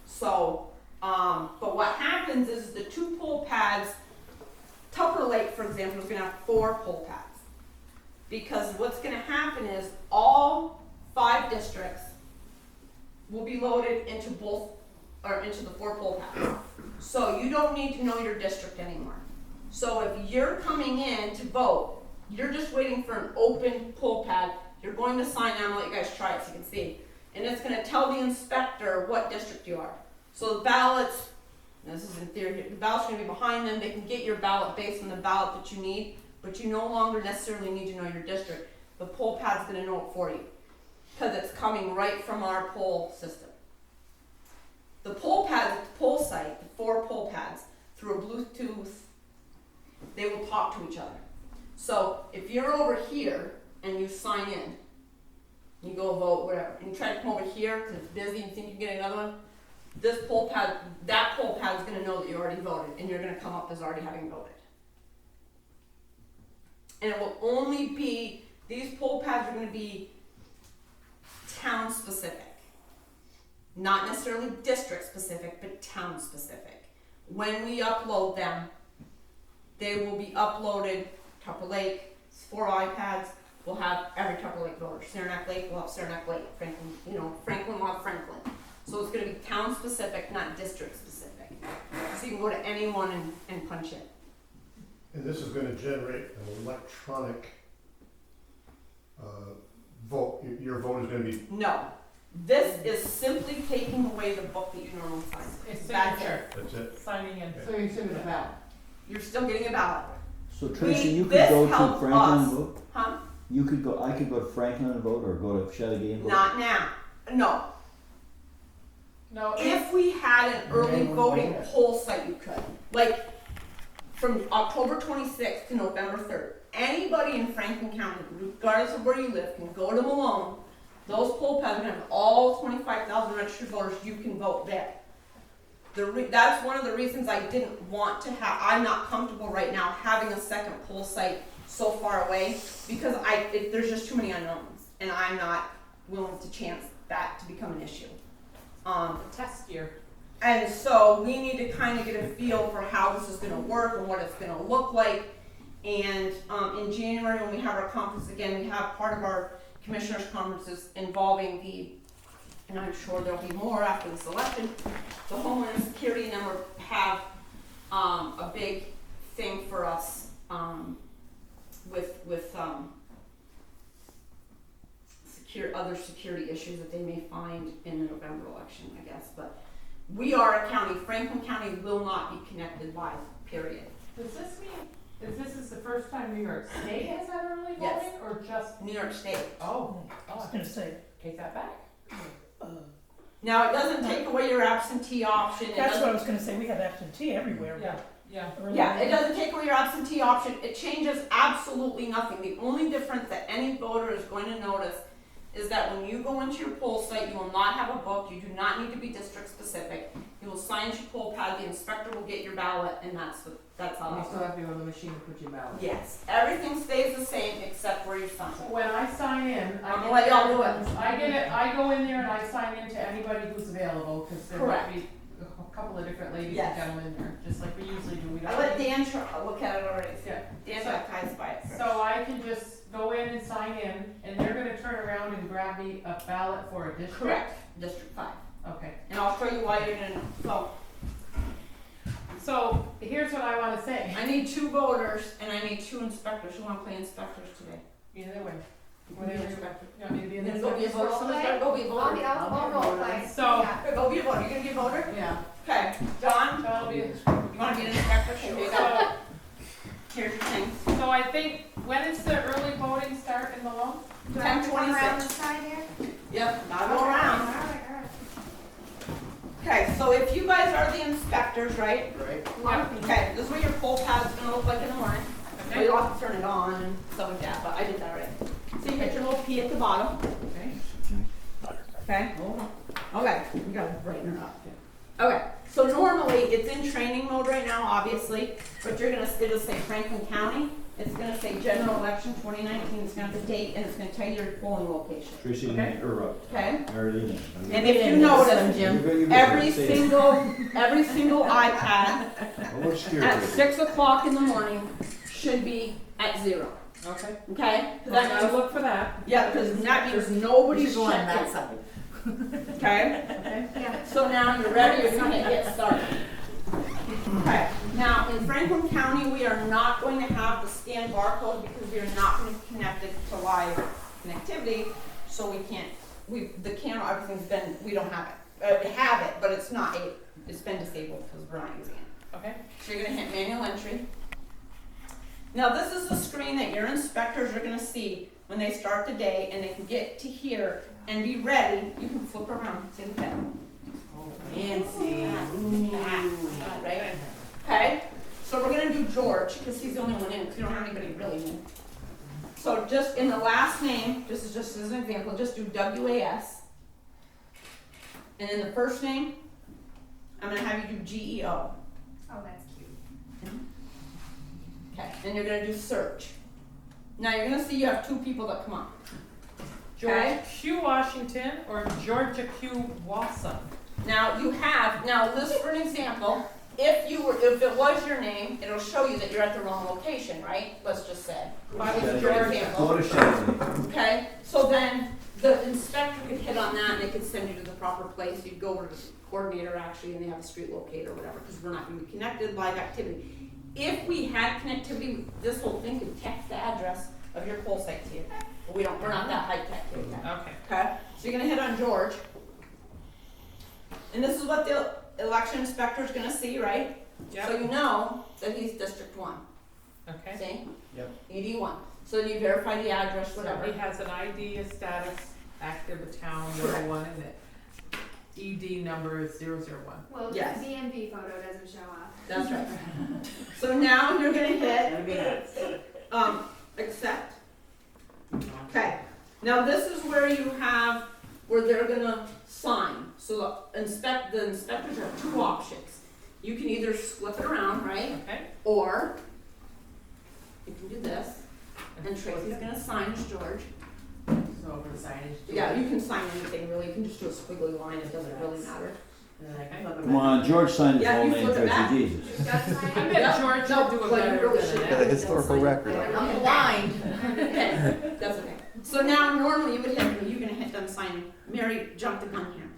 So, but what happens is the 2 poll pads, Tupper Lake, for example, is going to have 4 poll pads. Because what's going to happen is all 5 districts will be loaded into into the 4 poll pads. So you don't need to know your district anymore. So if you're coming in to vote, you're just waiting for an open poll pad. You're going to sign in. I'm gonna let you guys try it so you can see. And it's going to tell the inspector what district you are. So the ballots, this is in theory, the ballot's going to be behind them. They can get your ballot based on the ballot that you need, but you no longer necessarily need to know your district. The poll pad's going to know it for you because it's coming right from our poll system. The poll pads at the poll site, the 4 poll pads, through a Bluetooth, they will talk to each other. So if you're over here and you sign in, you go vote, whatever, and you try to come over here because it's busy and you think you can get another one, this poll pad, that poll pad is going to know that you already voted and you're going to come up as already having voted. And it will only be, these poll pads are going to be town specific. Not necessarily district specific, but town specific. When we upload them, they will be uploaded. Tupper Lake, 4 iPads, will have every Tupper Lake voter. Saranac Lake will have Saranac Lake. Franklin will have Franklin. So it's going to be town specific, not district specific. So you can go to anyone and punch in. And this is going to generate an electronic vote. Your vote is going to be. No. This is simply taking away the book that you normally sign. It's That's signature, it. That's it. signing in. So you're still a ballot. You're still getting a ballot. So Tracy, you could this go to helped Franklin us. and vote? Huh? I could go to Franklin and vote, or go to Chateaugay and vote? Not now. No. No, If we had an early voting poll site, you could. Like, from October 26th to November 3rd, anybody in Franklin County, regardless of where you live, can go to Malone. Those poll pads are going to have all 25,000 registered voters. You can vote there. That's one of the reasons I didn't want to have, I'm not comfortable right now having a second poll site so far away because there's just too many unknowns and I'm not willing to chance that to become an issue. test year. And so we need to kind of get a feel for how this is going to work and what it's going to look like. And in January when we have our conference again, we have part of our commissioners' conferences involving and I'm sure there'll be more after this election, the Homeland Security number have a big thing for us with other security issues that they may find in the November election, I guess. But we are a county. Franklin County will not be connected live, period. Does this mean that this is the first time New York State has had early voting, Yes. or just? New York State. Oh, I was gonna say, take that back. Now, it doesn't take away your absentee option. It that's what I doesn't- was gonna say, we have absentee everywhere. Yeah. Early Yeah, it voting. doesn't take away your absentee option. It changes absolutely nothing. The only difference that any voter is going to notice is that when you go into your poll site, you will not have a book. You do not need to be district specific. You will sign your poll pad. The inspector will get your ballot, and that's all. You still have to go to the machine to put your ballot. Yes, everything stays the same except where you sign. When I sign in, I'm gonna let y'all do it. I get it, I go in there and I sign in to anybody who's available, because there might Correct. be a couple of different ladies Yes. and gentlemen there, just like we usually do. We don't. I let Dan look at it already. Yeah. Dan baptized by it. So I can just go in and sign in, and they're gonna turn around and grab me a ballot for a district? Correct, District 5. Okay. And I'll show you why you're gonna vote. So here's what I wanna say. I need 2 voters and I need 2 inspectors. Who wanna play inspectors today? Either way. You Whatever you inspector. want me to be an You're gonna go be a inspector? voter. Someone's gotta go be a voter. I'll role play. So, Go be a voter. You're gonna be a voter? Yeah. Okay. John, I'll be, you wanna be an inspector? Here you go. so, Here's your things. so I think, when is the early voting start in around the side here? Yep, now go around. Okay, so if you guys are the inspectors, right? Right. Okay, this is what your poll pad's gonna look like in the morning. So Okay. you'll have to turn it on and stuff like that, but I did that already. So you hit your little P at the bottom. Okay? Okay, you gotta brighten her up. Okay, so normally it's in training mode right now, obviously, but it'll say Franklin County. It's gonna say general election 2019, it's gonna have the date, and it's gonna tell you your polling location. Tracy, Okay. Okay? Marilyn. And if you notice, every single iPad at 6 o'clock in the morning should be at 0. Okay. Okay? So I gotta look for that. Yeah, because that means nobody's Go on that checking. side. Okay? Okay. So now you're ready, you're gonna get started. Okay, now in Franklin County, we are not going to have the scan barcode because we are not going to connect it to live connectivity, so we can't, the camera, everything's been, we don't have it. We have it, but it's been disabled because we're not using it. Okay. So you're gonna hit manual entry. Now this is the screen that your inspectors are gonna see when they start the day, and they can get to here and be ready. You can flip around, see the pen. Fancy. Right? Okay, so we're gonna do George, because he's the only one in, because we don't have anybody really in. So just in the last name, this is just as an example, just do WAS. And in the first name, I'm gonna have you do GEO. Oh, that's cute. Okay, then you're gonna do search. Now you're gonna see you have 2 people that come up. George Q. Washington or Georgia Q. Wasson? Now this for an example, if it was your name, it'll show you that you're at the wrong location, right? Let's just say. If I was For George, example. Wondershare. Okay, so then the inspector could hit on that and they could send you to the proper place. You'd go over to the coordinator actually, and they have a street locator or whatever, because we're not gonna be connected, live activity. If we had connectivity, this whole thing could text the address of your poll site to you. But we're not that high tech here yet. okay. Okay, so you're gonna hit on George. And this is what the election inspector's gonna see, right? Yep. So you know that he's District 1, Okay. see? Yep. ED1. So then you verify the address, So whatever. he has an ID, a status, active, a town, number 1, and the ED number is 001. Well, Yes. the DMV photo doesn't show up. That's right. So now you're gonna hit, That'd be nice. accept. Okay, now this is where they're gonna sign. So the inspectors have 2 options. You can either flip it around, right? Okay. Or you can do this, and Tracy's gonna sign as George. So over the signage. Yeah, you can sign anything really, you can just do a squiggly line, it doesn't really matter. Come on, George signed his Yeah, whole you name, flip it back. Tracy Jesus. I bet George No, would do a but you better really than should. that. Got a historical record. I'm blind. Okay, that's okay. So now normally you would hit, you're gonna hit done signing. Mary, jump the gun here.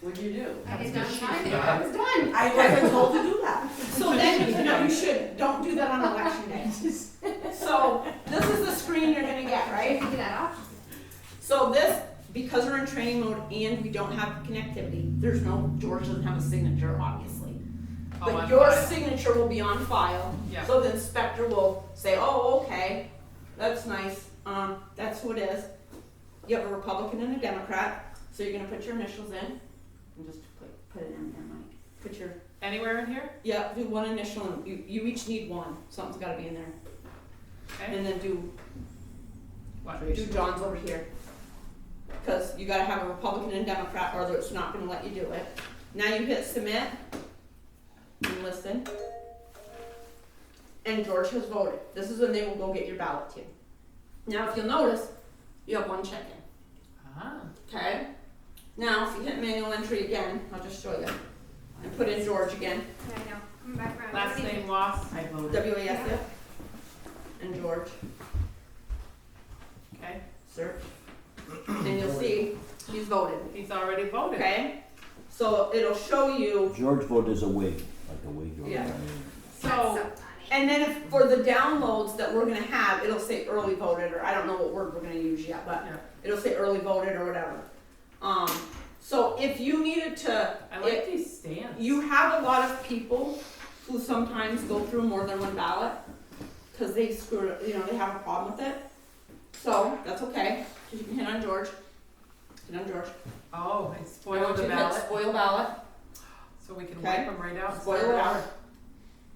What'd you do? I was done signing. I was done. I wasn't told to do that. So then, no, you should, don't do that on election day. So this is the screen you're gonna get, right? Do that option. So this, because we're in training mode and we don't have connectivity, George doesn't have a signature, obviously. Oh, But on your file. signature will be on file. Yeah. So the inspector will say, oh, okay, that's nice, that's who it is. You have a Republican and a Democrat, so you're gonna put your initials in, and just put an M there, Mike. Put your, Anywhere in here? yeah, do 1 initial, and you each need 1, something's gotta be in there. Okay. And then do What? John's over here. Because you gotta have a Republican and Democrat, or it's not gonna let you do it. Now you hit submit, and listen. And George has voted. This is when they will go get your ballot too. Now if you'll notice, you have 1 check-in, Ah. okay? Now if you hit manual entry again, I'll just show you. And put in George again, Yeah, I know. I'm back around. Last name Was. I voted. W-A-S, yeah. And George, Okay. search. And you'll see, he's voted, He's already voted. okay? So it'll show you. George voted as a wig, like a wig. or Yeah. whatever. So, That's so And then if for the downloads that we're gonna have, it'll say early voted, or I don't know what word we're gonna use yet, but Yeah. it'll say early voted or whatever. So if you needed to, I like these stands. you have a lot of people who sometimes go through more than 1 ballot, cause they screwed, they have a problem with it. So, that's okay, cause you can hit on George. sit down, George. Oh, and I spoil want the you to hit ballot, spoil ballot, so we can Okay. wipe them right out. and spoil start it out. over.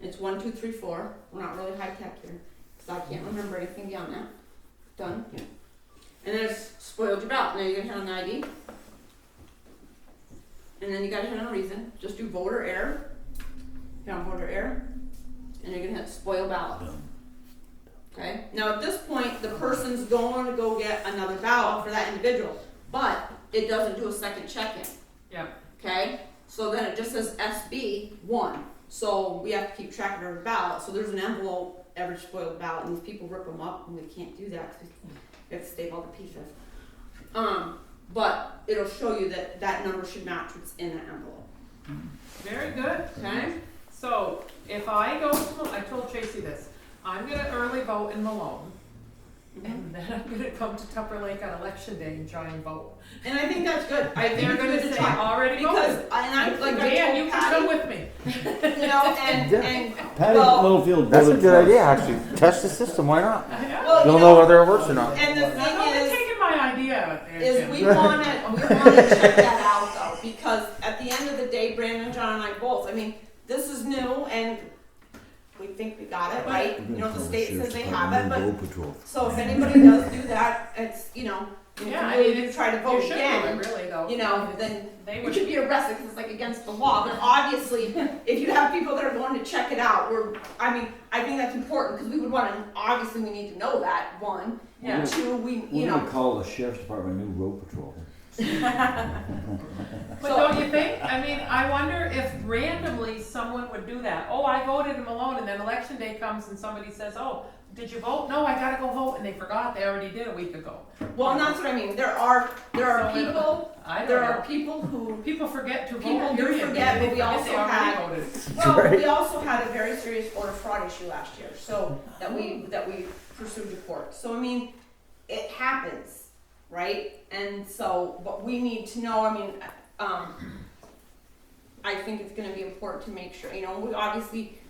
It's 1, 2, 3, 4. We're not really high tech here, because I can't remember anything beyond that. Done. Yeah. And then it's spoiled your ballot. Now you're gonna hit on the ID. And then you gotta hit on reason. Just do voter error. Hit on voter error. And you're gonna hit spoil ballot. Done. Okay? Now at this point, the person's going to go get another ballot for that individual. But it doesn't do a second check-in. Yeah. Okay? So then it just says SB1. So we have to keep track of every ballot. So there's an envelope, every spoiled ballot, and these people rip them up, and we can't do that because we have to save all the pieces. But it'll show you that that number should match what's in that envelope. Very good. Okay? So if I go to, I told Tracy this, I'm gonna early vote in Malone, and then I'm gonna come to Tupper Lake on election day and try and vote. And I think that's good. I think They're it's gonna good to say, try. already Because, voted. and I, like I Dan, told you can come Patty, with me. you know, and Patty well, Littlefield That's a voted good twice. idea, actually. Test the system, why not? I know. well, You'll you know whether it works or not. and the Now, don't be thing taking my idea there, is Jim. we wanna check that out though, because at the end of the day, Brandon, John, and I both, I mean, this is new and we think we got it, right? We're You know, gonna the call state sheriff's says they department have it, and but, road patrol. so if anybody does do that, it's, you know, if Yeah, you I really mean, do try to You vote should do again, it, really, though. you know, then They you would, should be arrested because it's like against the law. But obviously, if you have people that are going to check it out, I think that's important because we would want to, obviously we need to know that, one. Yeah. And two, we, you We're know, gonna call the sheriff's department new road patrol. but don't you think? I mean, I wonder if randomly someone would do that. Oh, I voted in Malone, and then election day comes and somebody says, oh, did you vote? No, I gotta go vote, and they forgot, they already did a week ago. well, and that's what I mean. There are So people, I don't there know. are people who, People forget to vote. People do period. forget, They but we forget also they already had- voted. well, Right. we also had a very serious voter fraud issue last year. So that we pursued to court. So I mean, it happens, right? And so, but we need to know. I mean, I think it's going to be important to make sure. You know,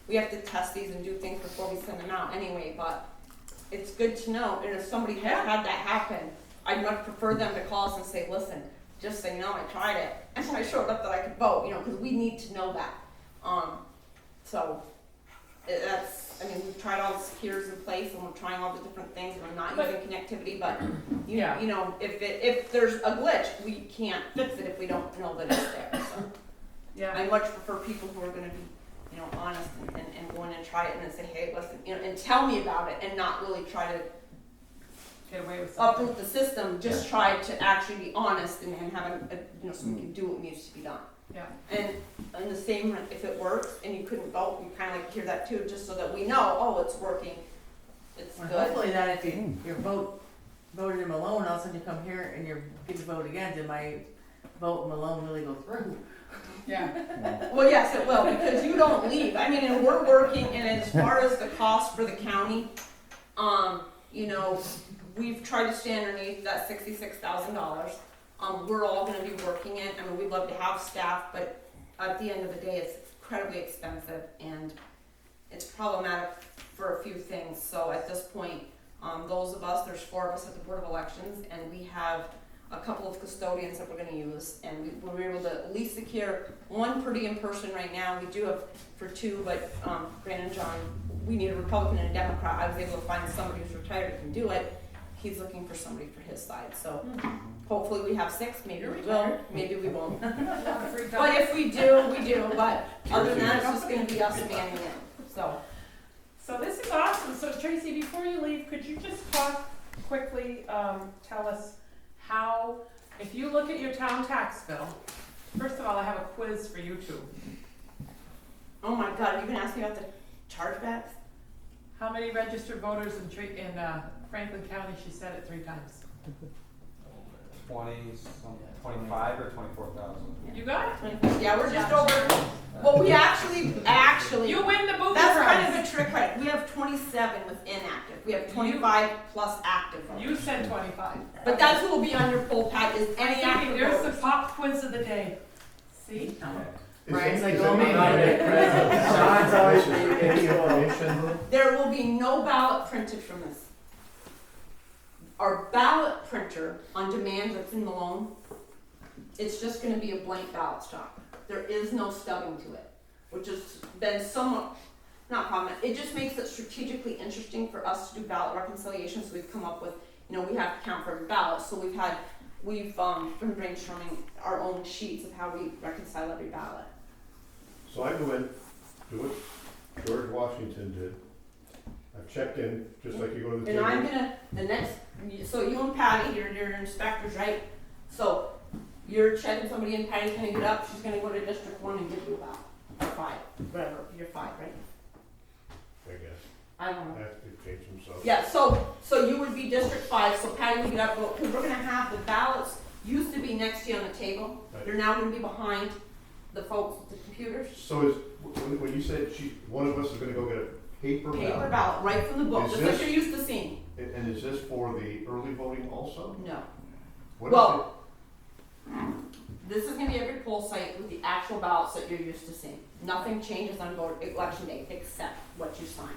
we have to test these and do things before we send them out anyway. But it's good to know. And if somebody has had that happen, I'd much prefer them to call us and say, "Listen, just so you know, I tried it, and I showed up that I could vote." You know, because we need to know that. So that's. I mean, we've tried all the secures in place, and we're trying all the different things. We're not using connectivity, but you know, if there's a glitch, we can't fix it if we don't know that it's there. So Yeah. I much prefer people who are going to be, you know, honest and go in and try it and then say, hey, listen, you know, and tell me about it, and not really try to Get away with something. uproot the system. Just try to actually be honest and have you know, so we can do what needs to be done. Yeah. And the same, if it works and you couldn't vote, you kind of like to hear that too, just so that we know, oh, it's working, it's Well, good. hopefully that if your voted in Malone, all of a sudden you come here and you're getting voted again, did my vote in Malone really go through? Yeah. Well, yes, it will, because you don't leave. I mean, and we're working, and as far as the cost for the county, you know, we've tried to stay underneath that $66,000. We're all gonna be working it. I mean, we'd love to have staff, but at the end of the day, it's incredibly expensive and it's problematic for a few things. So at this point, those of us, there's 4 of us at the Board of Elections, and we have a couple of custodians that we're gonna use, and we were able to at least secure one per diem person right now. We do have for 2, but Brandon and John, we need a Republican and a Democrat. I was able to find somebody who's retired who can do it. He's looking for somebody for his side, so hopefully we have 6, maybe we will, maybe we won't. But if we do, we do, but other than that, it's just gonna be us manning it, so. So this is awesome. So Tracy, before you leave, could you just talk quickly, tell us how, if you look at your town tax bill, first of all, I have a quiz for you two. Oh my God, you can ask me about the chargebacks? How many registered voters in Franklin County? She said it 3 times. 25 or 24,000. You got it? 25. Yeah, we're just over, well, we actually, You win the booby that's prize. kind of a trick, right? We have 27 with inactive. We have 25 plus active voters. You said 25. But that's what will be on your poll pack is any Thinking, active there's the voters. pop quiz of the day. See? Brian's like, Is oh, anybody maybe. Sean's always any information? There will be no ballot printed from this. Our ballot printer on demand that's in Malone it's just gonna be a blank ballot stock. There is no stubbing to it, which has been somewhat, not common, it just makes it strategically interesting for us to do ballot reconciliation, so we've come up with, you know, we have to count for every ballot, so we've been brainstorming our own sheets of how we reconcile every ballot. So I go in, do what George Washington did. I've checked in, just like you go to the And table. I'm gonna, so you and Patty, you're inspectors, right? So you're checking somebody in, Patty's gonna get up, she's gonna go to District 1 and give you a ballot, or 5, whatever, you're 5, right? I guess. I don't know. I have to change them, so. Yeah, so you would be District 5, so Patty would get up, because we're gonna have the ballots, used to be next to you on the table, Right. they're now gonna be behind the folks with the computers. So is, when you said one of us is gonna go get a paper Paper ballot? ballot, right from the book, Is just like this- you're used to seeing. And is this for the early voting also? No. What is Well, this is gonna be every poll site with the actual ballots that you're used to seeing. Nothing changes on election day except what you sign.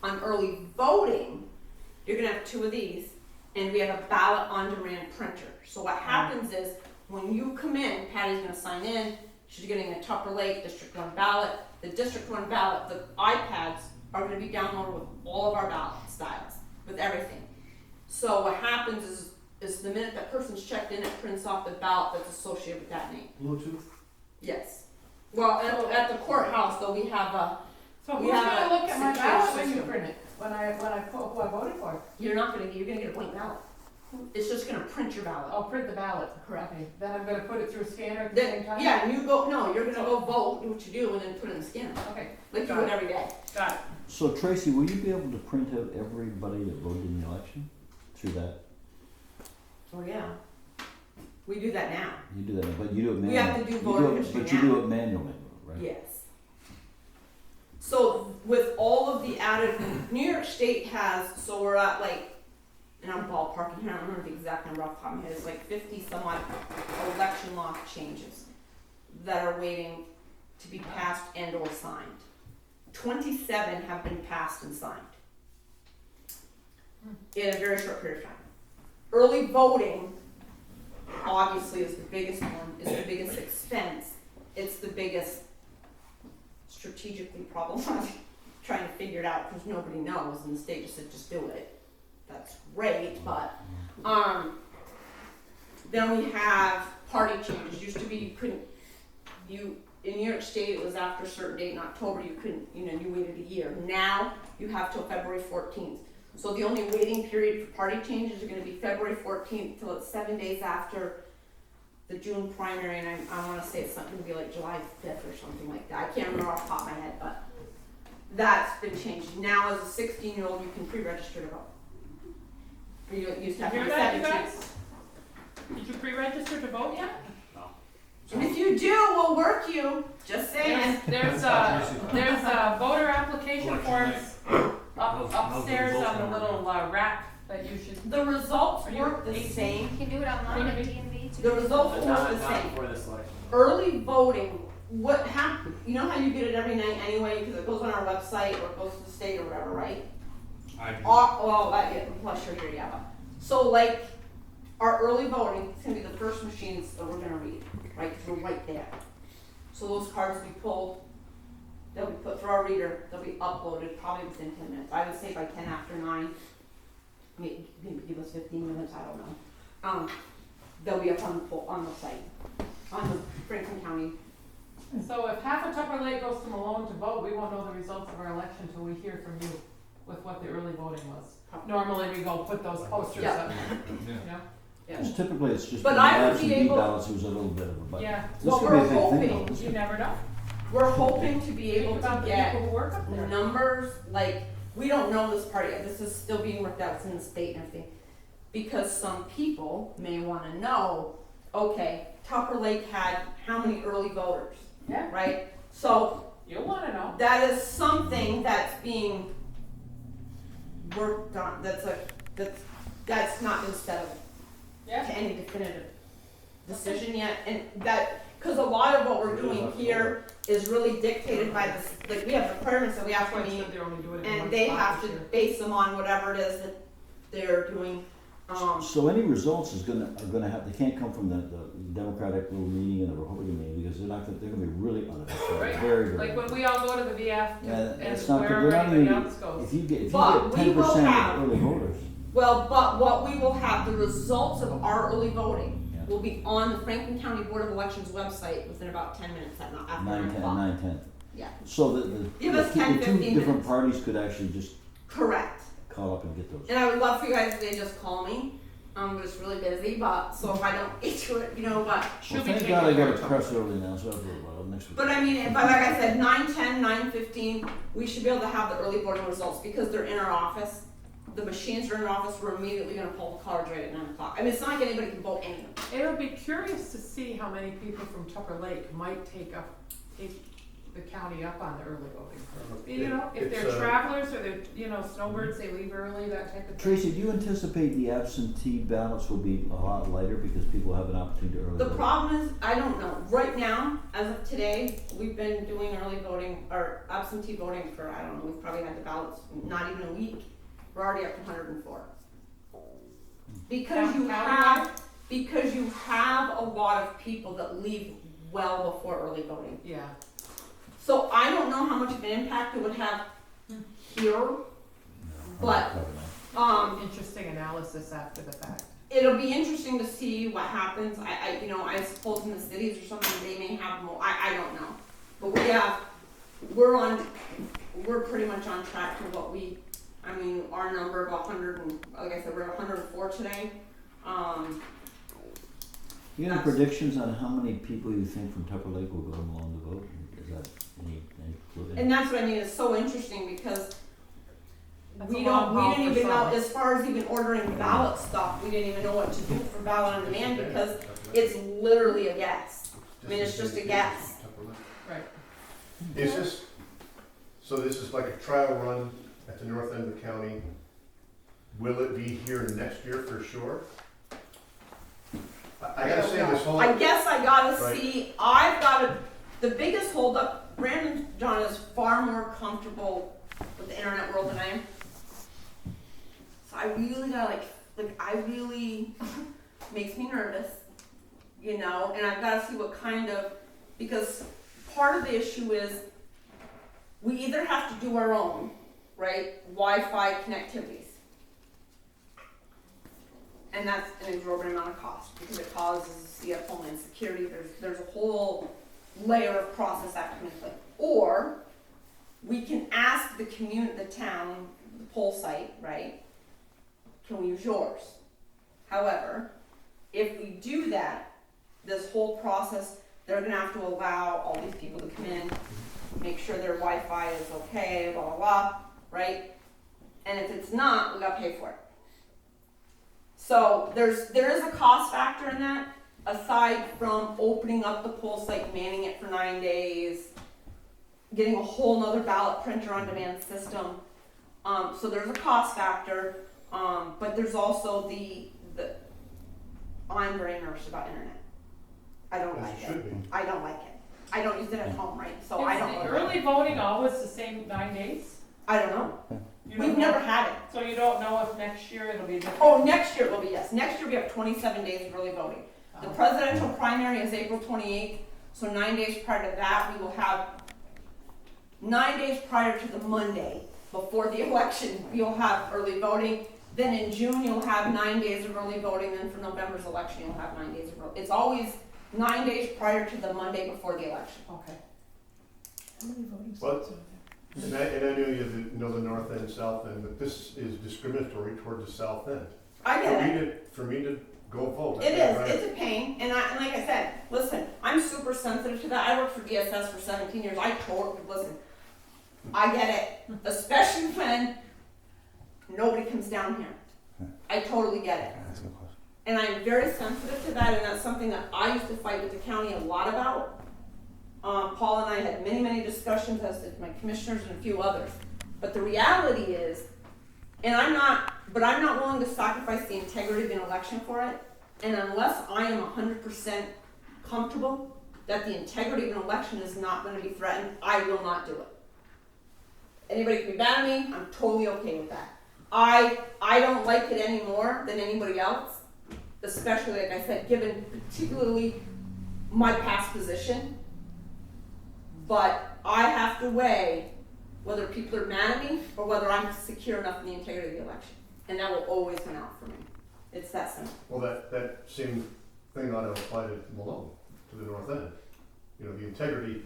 On early voting, you're gonna have 2 of these, and we have a ballot on demand printer. So what happens is, when you come in, Patty's gonna sign in, she's getting a Tupper Lake District 1 ballot. The District 1 ballot, the iPads are gonna be downloaded with all of our ballot styles, with everything. So what happens is the minute that person's checked in, it prints off the ballot that's associated with that name. Bluetooth? Yes. Well, at the courthouse, though, we have So We who's have gonna a look at my secure ballot when you system. print it, when I put who I voted for? you're gonna get a blank ballot. It's just gonna print your ballot. I'll print the ballot. Correct. Okay. Then I'm gonna put it through a scanner at the same Then, time? yeah, and you're gonna go vote, do what you do, and then put it in the scanner, Okay, like you Got would it. every day. got it. So Tracy, will you be able to print out everybody that voted in the election through that? Oh, yeah. We do that now. You do that, but you do it manually. We have to do voter history But you now. do it manually, right? Yes. So with all of the added, New York State has, so we're at like, and I'm ballparking here, I don't remember the exact number off the top of my head, it's like 50 some odd election law changes that are waiting to be passed and or signed. 27 have been passed and signed in a very short period of time. Early voting obviously is the biggest one, is the biggest expense, it's the biggest strategically problematic, trying to figure it out because nobody knows and the state just said just do it. That's great, but then we have party changes. Used to be in New York State it was after a certain date in October you waited a year. Now you have till February 14th. So the only waiting period for party changes are going to be February 14th till it's 7 days after the June primary, and I want to say it's something to be like July 5th or something like that. I can't remember off the top of my head, but that's been changed. Now as a 16-year-old, you can pre-register to vote. You used to have to Hear be that, you 17. guys? Did you pre-register to vote yet? And if you do, we'll work you. Just saying. There's voter application forms upstairs on the little rack that you should. The results Are you work the 18? same. You can do it online at DMV too. The results work the same. Before this election. Early voting, what happened, you know how you get it every night anyway, because it goes on our website or it goes to the state or whatever, right? Plus you're here, yeah. So like, our early voting, it's gonna be the first machines that we're gonna read, right, because we're right there. So those cards will be pulled, they'll be put through our reader, they'll be uploaded probably within 10 minutes. I would say by 10 after 9, maybe give us 15 minutes, I don't know. They'll be up on the site, on the Franklin County. So if half of Tupper Lake goes to Malone to vote, we won't know the results of our election until we hear from you with what the early voting was. Normally we go put those posters Yeah. up, you know? Because typically it's just But the I would be absentee able- ballots, it was a little bit of a, but Yeah, this Well, could be a we're big thing hoping though. This you could- never know. We're hoping to be able Think about to the get people who work up there. numbers, like, we don't know this part yet, this is still being worked out, it's in the state and everything. Because some people may wanna know, okay, Tupper Lake had how many early voters, Yeah, right? So you'll wanna know. that is something that's being worked on, that's not been settled Yeah. to any definitive decision yet, and that, cause a lot of what we're doing here is really dictated by this, like, we have requirements that we have to meet, They're only doing it in one and they spot have this to year. base them on whatever it is that they're doing. So any results are gonna have, they can't come from the Democratic little meeting and the Republican meeting, because they're gonna be really unofficial, Right. very, very. Like when we all go to the VF Yeah, and it's not, they're wherever not anybody even, else goes. if you get But we 10% will have- of early voters. Well, but what we will have, the results of our early voting Yeah. will be on the Franklin County Board of Elections website within about 10 minutes after 9 o'clock. 9/10. Yeah, So Give us 10, the two 15 different minutes. parties could actually just correct. call up and get those. And I would love for you guys to just call me. I'm just really busy, but so if I don't get to it, but Well, She'll be thank taking God I care got of a press early now, so I'll do it next week. But I mean, but like I said, 9:10, 9:15, we should be able to have the early voting results because they're in our office. The machines are in our office. We're immediately going to pull the cards right at 9 o'clock. I mean, it's not like anybody can vote anywhere. It'll be curious to see how many people from Tupper Lake might take the county up on the early voting. If they're travelers or they're, snowbirds, they leave early, that type of thing. Tracy, do you anticipate the absentee ballots will be a lot lighter because people have an opportunity to early The vote? problem is, I don't know. Right now, as of today, we've been doing early voting or absentee voting for, I don't know, we've probably had the ballots not even a week. We're already up to 104. Because you have a lot of people that leave well before early voting. Yeah. So I don't know how much of an impact it would have here, No, but probably not. Interesting analysis after the fact. it'll be interesting to see what happens. I suppose in the cities or something they may have more. I don't know, but we're pretty much on track to what our number of 100 and like I said, we're at 104 today. You got any predictions on how many people you think from Tupper Lake will go along to vote? Is that any clue? And that's what I mean. It's so interesting because That's we a long haul didn't for even know, some. as far as even ordering ballot stuff, we didn't even know what to do for ballot on demand because it's literally a guess. I mean, it's just a guess. Right. Is this, so this is like a trial run at the north end of the county? Will it be here next year for sure? I gotta say this whole. I guess I gotta Right. see, the biggest holdup, Brandon John is far more comfortable with the internet world than I am. So I really gotta makes me nervous, and I've gotta see what kind of, because part of the issue is we either have to do our own, right, Wi-Fi connectivities. And that's an exorbitant amount of cost because it causes Homeland Security. There's a whole layer of process that comes into play. Or we can ask the town, the poll site, right? Can we use yours? However, if we do that, this whole process, they're gonna have to allow all these people to come in, make sure their Wi-Fi is okay, blah, blah, blah, right? And if it's not, we gotta pay for it. So there is a cost factor in that, aside from opening up the poll site, manning it for 9 days, getting a whole nother ballot printer on demand system. So there's a cost factor, but there's also the I'm very nervous about internet. I don't like Should it. be. I don't like it. I don't use it at home, right? So I don't Is like the it. early voting always the same 9 days? I don't know. You don't We've know? never had it. So you don't know if next year it'll be different? Oh, next year it will be, yes. Next year we have 27 days of early voting. The presidential primary is April 28th, so 9 days prior to that, we will have 9 days prior to the Monday before the election, you'll have early voting. Then in June, you'll have 9 days of early voting. Then for November's election, you'll have 9 days of early. It's always 9 days prior to the Monday before the election. Okay. How many voting What? sites are there? And I know you know the north end, south end, but this is discriminatory toward the south end. I get it. For me to go vote. It is. It's a pain. And like I said, listen, I'm super sensitive to that. I worked for DSS for 17 years. I get it. Especially when nobody comes down here. I totally get it. That's a good question. And I'm very sensitive to that, and that's something that I used to fight with the county a lot about. Paul and I had many, many discussions, as did my commissioners and a few others. But the reality is, I'm not willing to sacrifice the integrity of an election for it. And unless I am 100% comfortable that the integrity of an election is not going to be threatened, I will not do it. Anybody can be mad at me, I'm totally okay with that. I don't like it any more than anybody else, especially, like I said, given particularly my past position. But I have to weigh whether people are mad at me or whether I'm secure enough in the integrity of the election. And that will always win out for me. It's that simple. Well, that same thing ought to apply to Malone, to the north end. You know, the integrity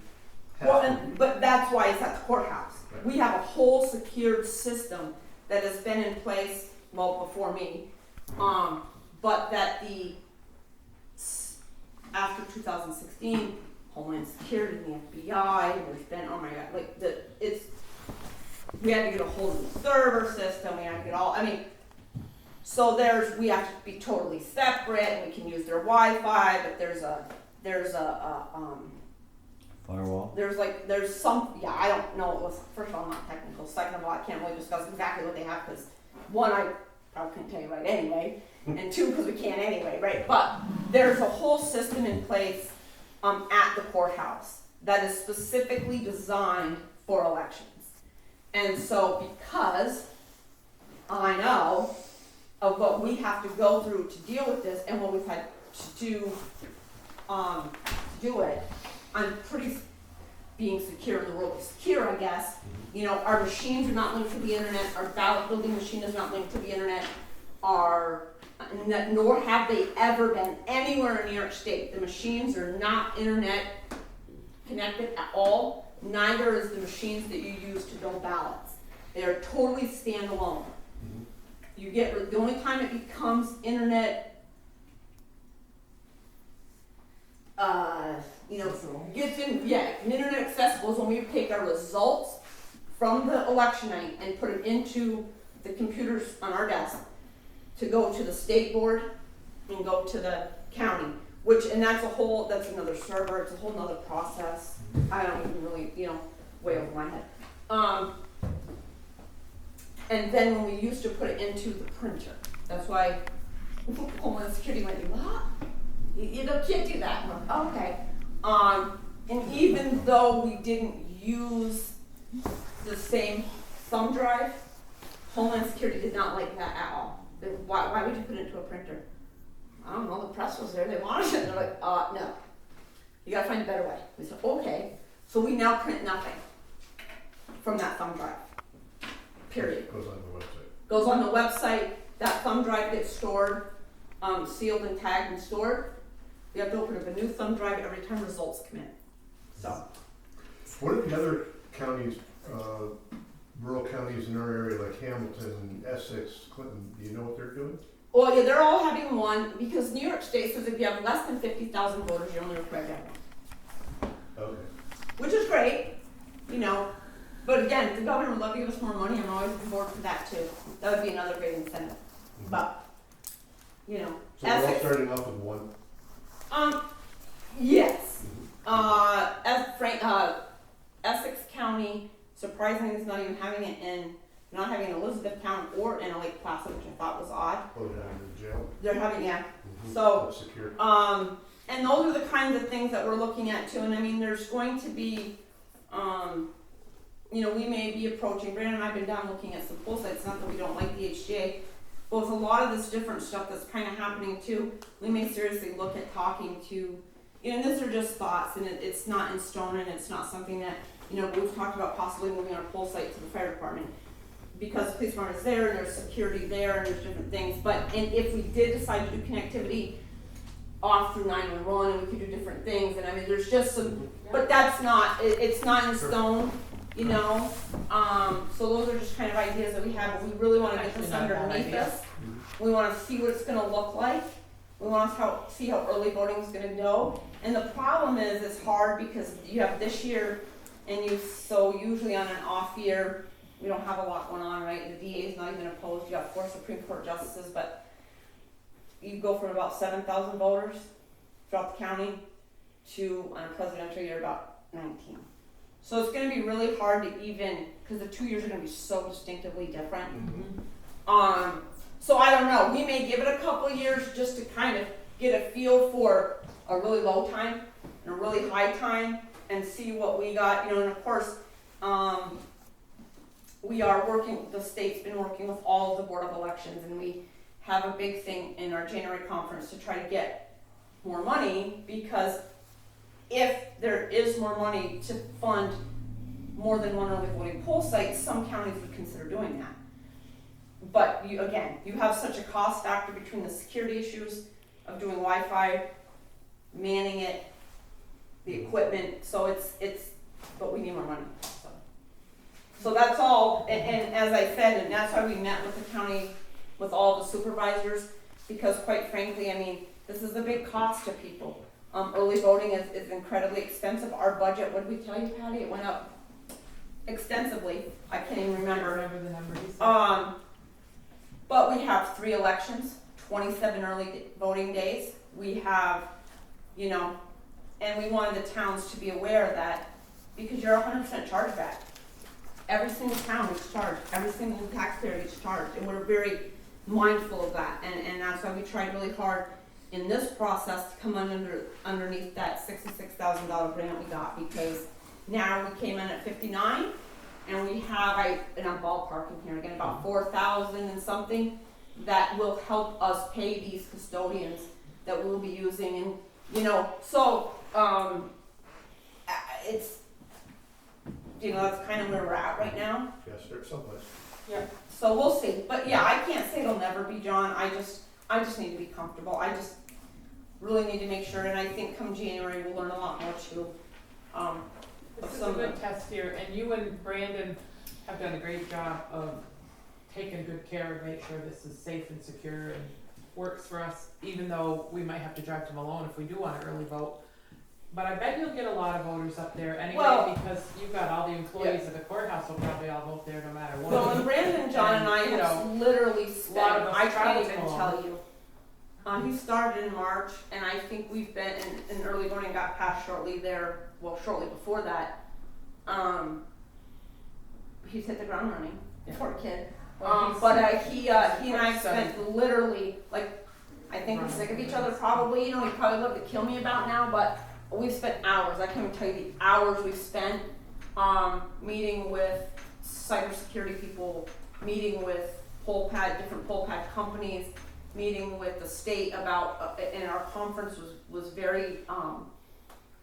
has Well, to be. but that's why it's at the courthouse. Right. We have a whole secured system that has been in place, well, before me, but that after 2016, Homeland Security and the FBI, there's been, oh my God, like we had to get a hold of the server system, we had to get so we have to be totally separate, we can use their Wi-Fi, but there's a Firewall? there's some, I don't know, first of all, I'm not technical, second of all, I can't really discuss exactly what they have, because one, I probably couldn't tell you right anyway, and two, because we can't anyway, right? But there's a whole system in place at the courthouse that is specifically designed for elections. And so because I know of what we have to go through to deal with this and what we've had to do it, I'm pretty being secure in the world of secure, I guess. You know, our machines are not linked to the internet, our ballot building machine is not linked to the internet, nor have they ever been anywhere in New York State. The machines are not internet connected at all. Neither is the machines that you use to build ballots. They are totally standalone. The only time it becomes internet, internet accessible is when we take our results from the election night and put it into the computers on our desk to go to the state board and go to the county, and that's another server, it's a whole nother process. I don't even really, way over my head. And then when we used to put it into the printer, that's why Homeland Security went, what? You can't do that. I'm like, okay. And even though we didn't use the same thumb drive, Homeland Security did not like that at all. Why would you put it into a printer? I don't know, the press was there, they wanted it. They're like, no. You gotta find a better way. We said, okay. So we now print nothing from that thumb drive. Period. Goes on the website. Goes on the website, that thumb drive gets stored, sealed and tagged and stored. We have to open up a new thumb drive every time results come in. So. What are the other counties, rural counties in our area like Hamilton, Essex, Clinton, do you know what they're doing? Well, yeah, they're all having one because New York State says if you have less than 50,000 voters, you're only required to have one. Okay. Which is great, But again, if the governor would love to give us more money, I'm always on board for that too. That would be another great incentive. But, So we're all starting off with one? Yes. Essex County, surprisingly, is not even having it not having in Elizabethtown or in Lake Placid, which I thought was odd. Oh, they're having the jail? They're having, So, secure. and those are the kinds of things that we're looking at too. And there's going to be, we may be approaching, Brandon and I have been down looking at some poll sites, not that we don't like the HGA, but with a lot of this different stuff that's kind of happening too, we may seriously look at talking to, and these are just thoughts, and it's not in stone, and it's not something that, we've talked about possibly moving our poll site to the fire department, because the police department is there, and there's security there, and there's different things, and if we did decide to do connectivity off through 911, and we could do different things, and there's just some, but that's not, it's not in stone, so those are just kind of ideas that we have, but we really want to get this underneath us. We want to see what it's going to look like. We want to see how early voting is going to go. And the problem is it's hard because you have this year, and usually on an off year, we don't have a lot going on, right? The DA is not even opposed. You have 4 Supreme Court justices, but you go from about 7,000 voters throughout the county to, on a presidential year, about 19. So it's going to be really hard to because the 2 years are going to be so distinctively different. So I don't know. We may give it a couple of years just to kind of get a feel for a really low time and a really high time and see what we got. And of course, we are working, the state's been working with all of the Board of Elections, and we have a big thing in our January conference to try to get more money, because if there is more money to fund more than one early voting poll site, some counties would consider doing that. But you, again, you have such a cost factor between the security issues of doing Wi-Fi, manning it, the equipment, so it's, but we need more money, so. So that's all, and as I said, and that's why we met with the county, with all the supervisors, because quite frankly, I mean, this is a big cost to people. Early voting is incredibly expensive. Our budget, what did we tell you, Patty? It went up extensively. I can't even remember. the number he said. But we have 3 elections, 27 early voting days. We have, you know, and we wanted the towns to be aware of that, because you're 100% chargeback. Every single town is charged, every single taxpayer is charged, and we're very mindful of that. And that's why we tried really hard in this process to come underneath that $66,000 grant we got, because now we came in at 59, and we have, and I'm ballparking here again, about 4,000 and something that will help us pay these custodians that we'll be using, and you know, so it's, you know, that's kind of where we're at right now. Yes, there's someplace. Yeah. So we'll see, but yeah, I can't say it'll never be, John. I just need to be comfortable. I just really need to make sure, and I think come January we'll learn a lot more too. This is a good test here, and you and Brandon have done a great job of taking good care of make sure this is safe and secure and works for us, even though we might have to drive to Malone if we do want to early vote. But I bet you'll get a lot of voters up there anyway, Well, because you've got all the employees of the courthouse will probably all vote there no matter what. Well, and Brandon, John, and I You have know, literally a lot spent, of us I can't travel even to tell you. He started in March, and I think we've been in early voting, got passed shortly there, well, shortly before that. He's hit the ground running, poor kid. He and I spent literally, like, I think we're sick of each other probably, you know, he'd probably love to kill me about now, but we've spent hours, I can't even tell you the hours we've spent, meeting with cybersecurity people, meeting with different poll pad companies, meeting with the state about, and our conference was very,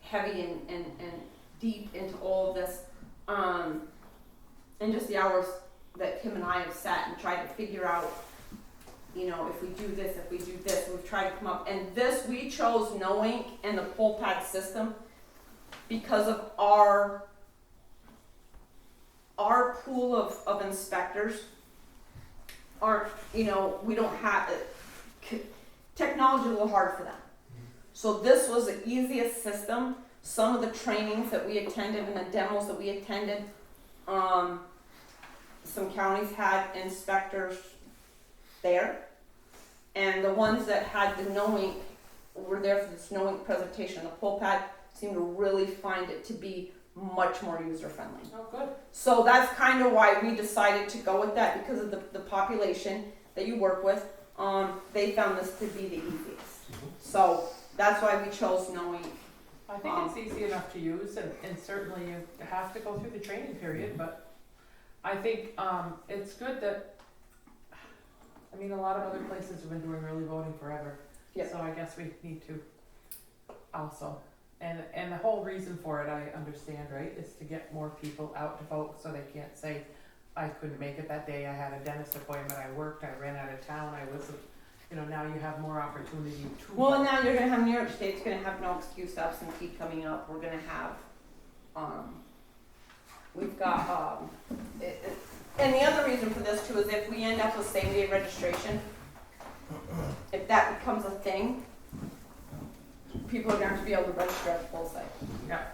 heavy and deep into all of this, and just the hours that Kim and I have sat and tried to figure out, you know, if we do this, we've tried to come up, and this, we chose No Ink and the poll pad system because of our pool of inspectors aren't, you know, we don't have, technology is a little hard for them. So this was the easiest system. Some of the trainings that we attended and the demos that we attended, some counties had inspectors there, and the ones that had the No Ink were there for this No Ink presentation. The poll pad seemed to really find it to be much more user friendly. Oh, good. So that's kind of why we decided to go with that, because of the population that you work with. They found this to be the easiest. So that's why we chose No Ink. I think it's easy enough to use, and certainly you have to go through the training period, but I think it's good that, I mean, a lot of other places have been doing early voting forever. Yep. So I guess we need to also, and the whole reason for it, I understand, right, is to get more people out to vote so they can't say, I couldn't make it that day, I had a dentist appointment, I worked, I ran out of town, I wasn't, you know, now you have more opportunity to Well, and vote. now you're gonna have New York State's gonna have no excuse to have some keep coming up. We're gonna have, we've got, and the other reason for this too is if we end up with same-day registration, if that becomes a thing, people are going to be able to register at the poll site. Yeah.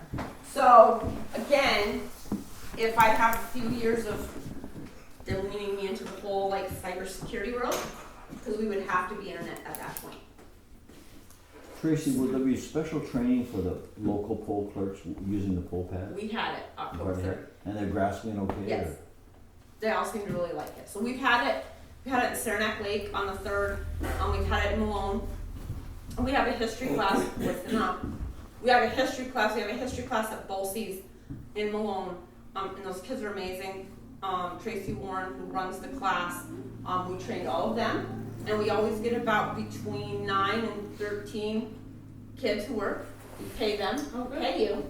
So, again, if I have a few years of them leaning me into the whole like cybersecurity world, because we would have to be internet at that point. Tracy, will there be special training for the local poll clerks using the poll pad? We had it October 3rd. And they're grasping it okay? Yes. Or? They all seem to really like it. So we've had it in Saranac Lake on the 3rd. We've had it in Malone. And we have a history class we have a history class at Bolsey's in Malone. And those kids are amazing. Tracy Warren, who runs the class. We trained all of them, and we always get about between 9 and 13 kids who work. We pay them, pay you.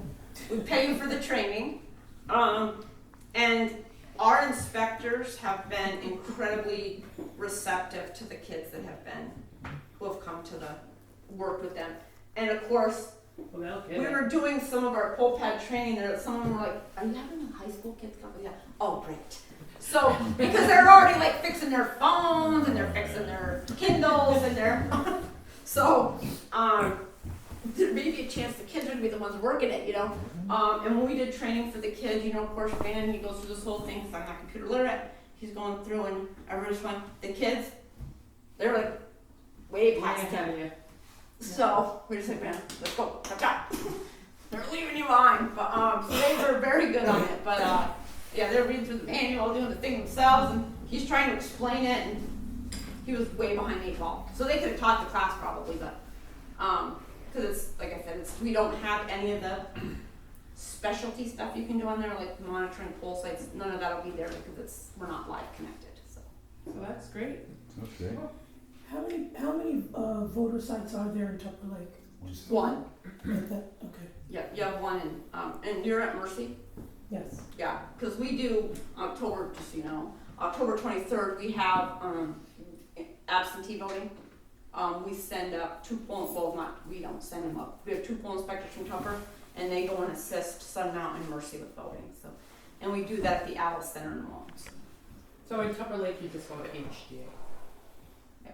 We pay you for the training. And our inspectors have been incredibly receptive to the kids that who have come to work with them. And of course, we were doing some of our pole pad training there. Some of them were like, "Are you having the high school kids come?" Yeah. Oh, great. So, because they're already like fixing their phones and they're fixing their Kindles and so, there may be a chance the kids are gonna be the ones working it, and when we did training for the kids, of course, Van, he goes through this whole thing, because I'm not computer literate, he's going through and everybody's going, the kids, they're like, way past him. So, we're just like, man, let's go, let's go. They're leaving you behind, but, so they were very good on it, but, yeah, they're reading through the manual, doing the thing themselves, and he's trying to explain it, and he was way behind the 8 ball. So they could have taught the class probably, but, because it's, like I said, we don't have any of the specialty stuff you can do on there, like monitoring pole sites, none of that'll be there because we're not live connected, so. So that's great. That's great. How many voter sites are there in Tupper Lake? Just one. Like that? Okay. Yeah, you have one and you're at Mercy? Yes. Yeah, because we do October, just so you know, October 23rd, we have absentee voting. We send up 2 poll, we don't send them up. We have 2 poll inspectors from Tupper, and they go and assist Sun Mountain and Mercy with voting. So, and we do that at the Alice Center in the mall. So in Tupper Lake, you just go to HDA. Yeah.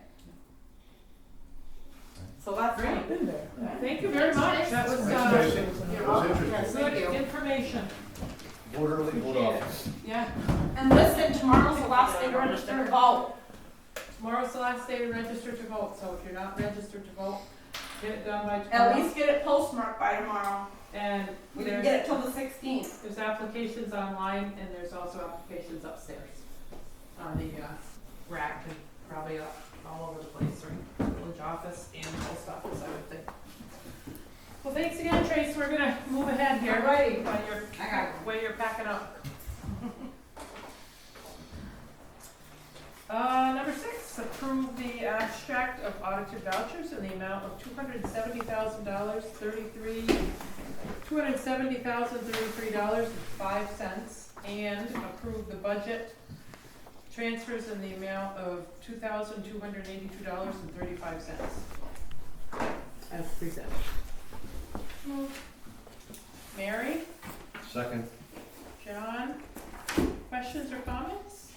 So that's Great. I've been there. Thank you very much. That was Thanks, Tracy. That was interesting. Yes, thank you. good information. Vote early, vote often. Yeah. And listen, tomorrow's the last day to register to vote. Tomorrow's the last day to register to vote, so if you're not registered to vote, get it done by tomorrow. At least get it postmarked by tomorrow. And We can there's, get it till the 16th. there's applications online and there's also applications upstairs on the rack and probably all over the place, right? Village office and post office, I would think. Well, thanks again, Trace. We're gonna move ahead here. Alrighty. While you're packing up. Number 6, approve the abstract of audited vouchers in the amount of $270,033.05, and approve the budget transfers in the amount of $2,282.35. As presented. Mary? Second. John? Questions or comments?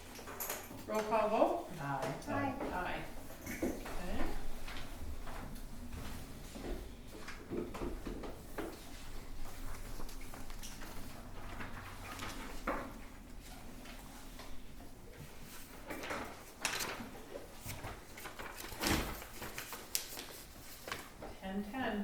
Roll call vote? Aye. Aye. Aye. Okay.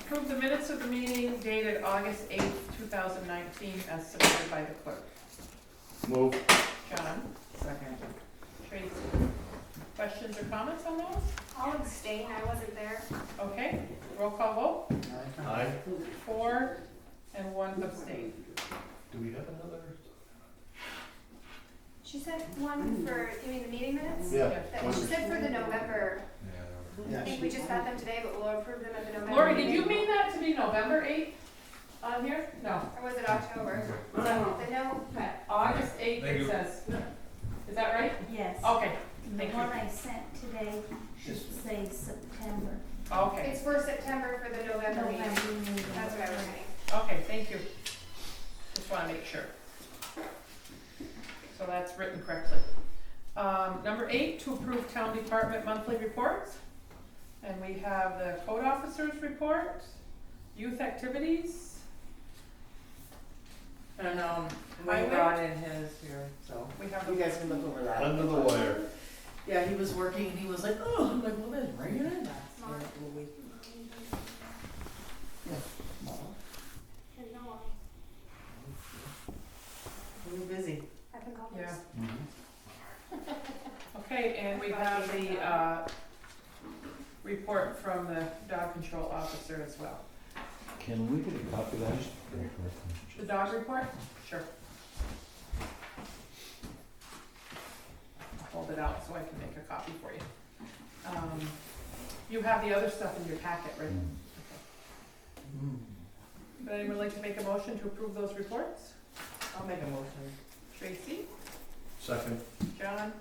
Approve the minutes of the meeting dated August 8th, 2019, as submitted by the clerk. Move. John? Second. Tracy? Questions or comments on those? I'll abstain, I wasn't there. Okay, roll call vote, Aye. 4 and 1 abstain. Do we have another? She said one for doing the meeting minutes? Yeah. She said for the November, I Yeah, think we just got them today, but we'll approve them at the November. Lori, did you meeting. mean that to be November 8th on here? No, Or was it October? I don't know. The no, August 8th it says. Is that right? Yes. Okay, The thank one you. I sent today should say September. Okay, it's for September for the November meeting. meeting. That's what I was saying. okay, thank you. Just wanna make sure. So that's written correctly. Number 8, to approve town department monthly reports. And we have the code officer's report, youth activities, And, Highway? Wayne brought in his here, so we have you the, guys can look over that. Under the wire. Yeah, he was working and he was like, oh, I'm like, well, then bring it in. Mark. Well, And no one. we were busy. I've been called yeah. this. Okay, and we have the, report from the dog control officer as well. Can we get a copy of that? The dog report? Sure. I'll hold it out so I can make a copy for you. You have the other stuff in your packet, right? Would anyone like to make a motion to approve those reports? I'll make a motion. Tracy? Second. John?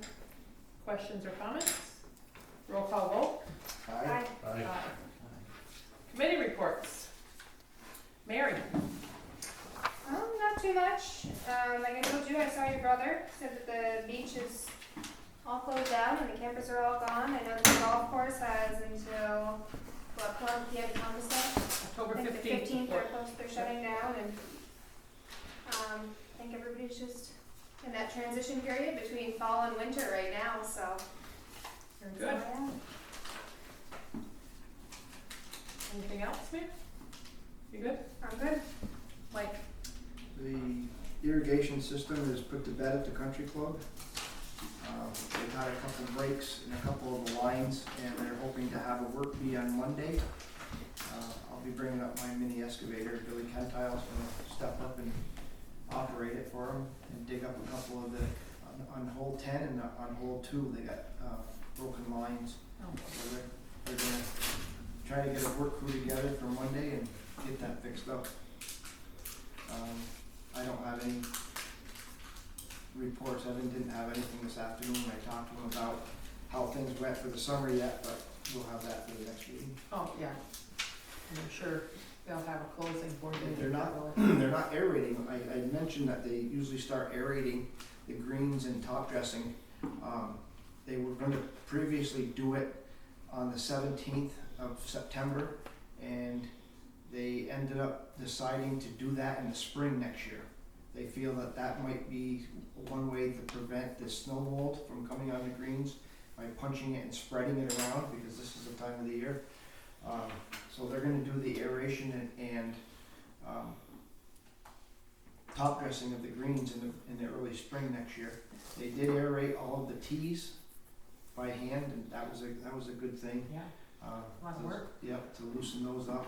Questions or comments? Roll call vote. Aye. Aye. Committee reports. Mary? Not too much. Like I told you, I saw your brother, said that the beach is all closed down and the campers are all gone. I know the golf course has until, he had Columbus Day? October I think the 15th. 15th, they're shutting down, and I think everybody's just in that transition period between fall and winter right now, so. Very so, good. yeah. Anything else, Mary? You good? I'm good. Mike? The irrigation system is put to bed at the country club. They've had a couple breaks in a couple of the lines, and they're hoping to have a work bee on Monday. I'll be bringing up my mini excavator. Billy Kentile's gonna step up and operate it for them and dig up a couple of the, on hole 10 and on hole 2, they got broken lines. So they're gonna try to get a work crew together for Monday and get that fixed up. I don't have any reports. Evan didn't have anything this afternoon. I talked to him about how things went for the summer yet, but we'll have that for the next meeting. Oh, yeah. And I'm sure they'll have a closing board meeting. They're not, they're not aerating. I mentioned that they usually start aerating the greens and top dressing. They were going to previously do it on the 17th of September, and they ended up deciding to do that in the spring next year. They feel that that might be one way to prevent the snow mold from coming on the greens by punching it and spreading it around, because this is the time of the year. So they're going to do the aeration and top dressing of the greens in the early spring next year. They did aerate all of the tees by hand, and that was a good thing. Yeah, a lot of work. Yep, to loosen those up.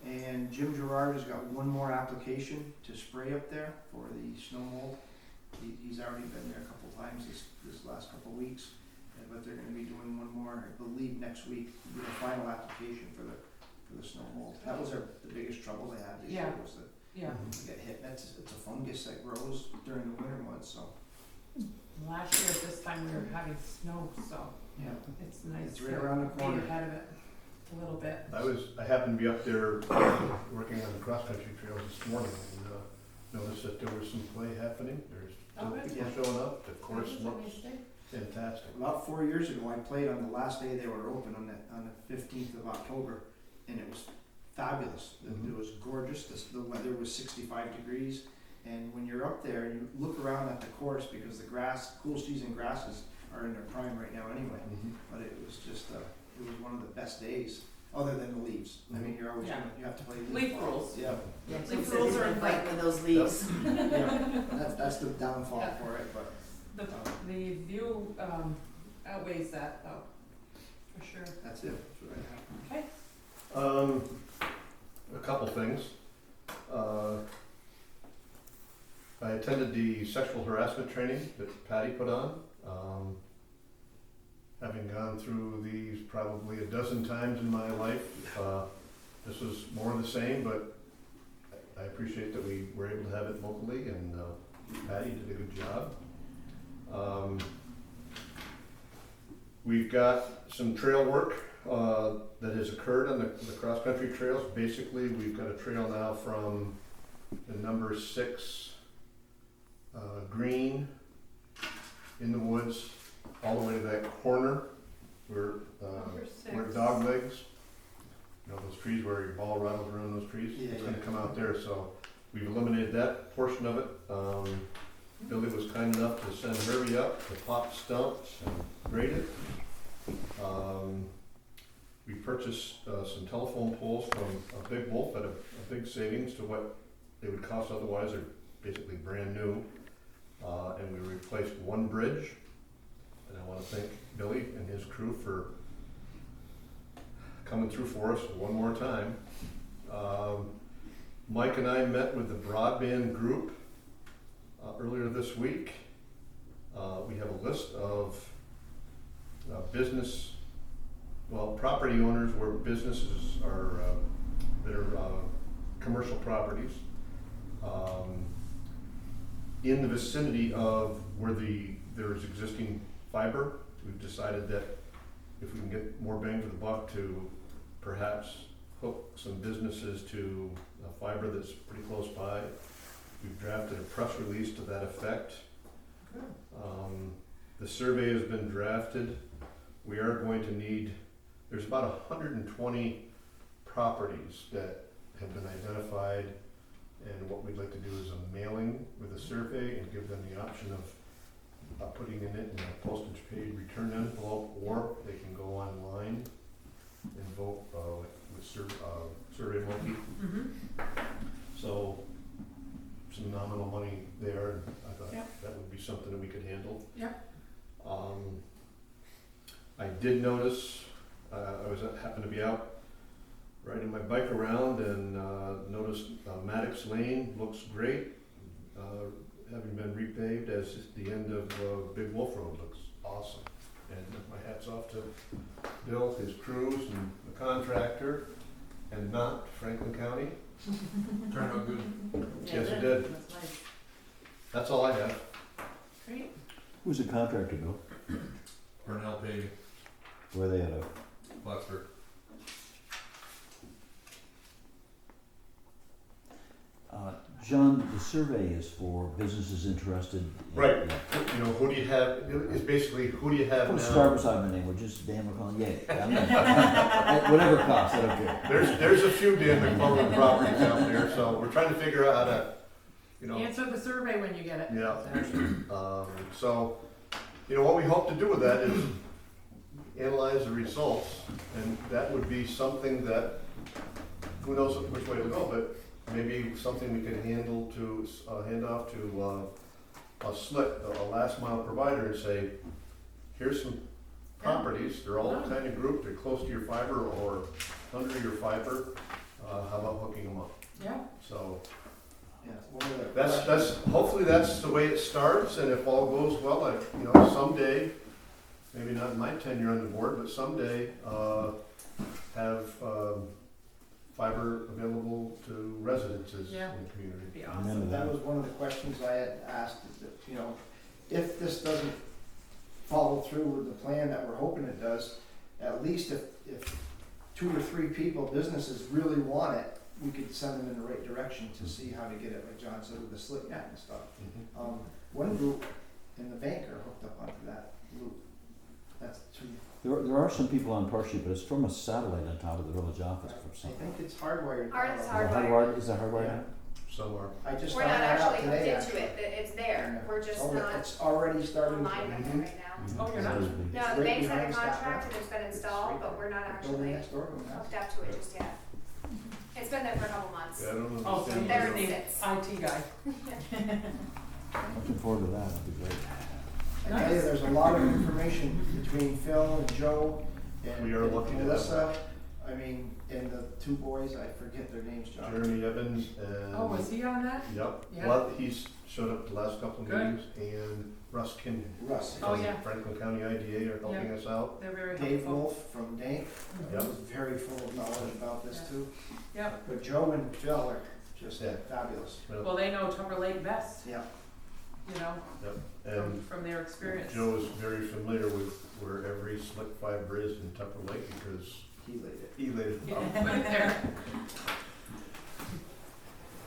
And Jim Gerard has got one more application to spray up there for the snow mold. He's already been there a couple times this last couple weeks, but they're going to be doing one more, I believe, next week. It'll be the final application for the snow mold. That was the biggest trouble they had this year, was that they get hit. It's a fungus that grows during the winter months. So Last year at this time we were having snow, so yeah, it's nice it's right around the to be corner. ahead of it a little bit. I happened to be up there working on the cross-country trails this morning and noticed that there was some play happening. There's Oh, good. people showing up. The course That was looks amazing. fantastic. About 4 years ago, I played on the last day they were open on the 15th of October, and it was fabulous. It was gorgeous. The weather was 65 degrees, and when you're up there and you look around at the course, because the grass, cool season grasses are in their prime right now anyway. But it was just it was one of the best days, other than the leaves. I mean, you're always you have to play Leaf ball. rules. Yeah, Leaf rules are in fight with those leaves. yeah. That's the downfall for it, but. The view outweighs that though, for sure. That's it. That's what I have. Okay. A couple things. I attended the sexual harassment training that Patty put on. Having gone through these probably a dozen times in my life, this was more of the same, but I appreciate that we were able to have it locally, and Patty did a good job. We've got some trail work that has occurred on the cross-country trails. Basically, we've got a trail now from the number 6 green in the woods all the way to that corner where dog legs, you know, those trees where your ball rattles around those trees. It's going to come out there, so we've eliminated that portion of it. Billy was kind enough to send Herbie up to pop stumps and grade it. We purchased some telephone poles from a Big Wolf at a big savings to what they would cost otherwise. They're basically brand new. And we replaced one bridge. And I want to thank Billy and his crew for coming through for us one more time. Mike and I met with the broadband group earlier this week. We have a list of property owners where businesses are, that are commercial properties in the vicinity of where there is existing fiber. We've decided that if we can get more bang for the buck, to perhaps hook some businesses to fiber that's pretty close by. We've drafted a press release to that effect. The survey has been drafted. We are going to need, there's about 120 properties that have been identified, and what we'd like to do is a mailing with a survey and give them the option of putting it in a postage paid return envelope, or they can go online and vote with Survey Monkey. So some nominal money there, and I thought that would be something that we could handle. I did notice, happened to be out riding my bike around and noticed Maddox Lane looks great, having been repaved, as the end of Big Wolf Road looks awesome. And my hat's off to Bill, his crews, and the contractor, and not Franklin County. Turned out good. Yes, it did. That's nice. That's all I have. Great. Who's the contractor, Bill? Cornell paving, Where are they at? Plattsburgh. John, the survey is for businesses interested. Right. You know, who do you have, it's basically, who do you have Put now? start beside my name, or just Dan McClellan, yay. I mean, whatever it costs, I don't care. There's a few Dan McClellan properties out there, so we're trying to figure out how to, you know. Answer the survey when you get it. Yeah. So, you know, what we hope to do with that is analyze the results, and that would be something that, who knows which way it'll go, but maybe something we could hand off to a SLIC, a last mile provider, and say, here's some properties, they're all kind of grouped, they're close to your fiber or under your fiber, how about hooking them up? Yeah. So, Yeah, one of the that's, hopefully that's the way it starts, and if all goes well, you know, someday, maybe not in my tenure on the board, but someday, have, fiber available to residences in the community. That'd be Remember awesome. That was one of the questions I had asked, is that, you know, if this doesn't follow through with the plan that we're hoping it does, at least if 2 or 3 people, businesses really want it, we could send them in the right direction to see how to get it, like John said, with the slit net and stuff. One group in the bank are hooked up onto that loop. That's 2. There are some people on Park Street, but it's from a satellite on top of the village office or I something. think it's hardwired. Ours is Is it hardwired. Is that hardwired? Yeah. Somewhere. I just We're found not that out actually today. hooked into it, it's there, we're just Oh, not it's already starting. online with it right now. Oh, you're not? No, It's the right bank's had a behind Scott contract Park. and it's been installed, but we're not Building actually next door to them, hooked up to it just yet. It's been there for a couple months. Yeah, I don't Oh, so understand. There you're it the sits. IT guy. Looking forward to that, that'd be great. I tell you, there's a lot of information between Phil and Joe and We are lucky to have Melissa. I mean, and the 2 boys, I forget their names, John. Jeremy Evans and. Oh, was he on that? Yep. Yeah. Well, he's showed up the last couple of Good. meetings, and Russ Kinyon. Russ. Oh, from yeah. Franklin County IDA are helping us out. They're very Dave helpful. Wolf from Dank, Yep. was very full of knowledge about this Yeah. too. Yep. But Joe and Phil are just Yeah. fabulous. Well, they know Tupper Lake best, Yeah. you know, And from their experience. Joe is very familiar with where every slick fiber is in Tupper Lake because He laid it. he laid it Yeah, out. put it there.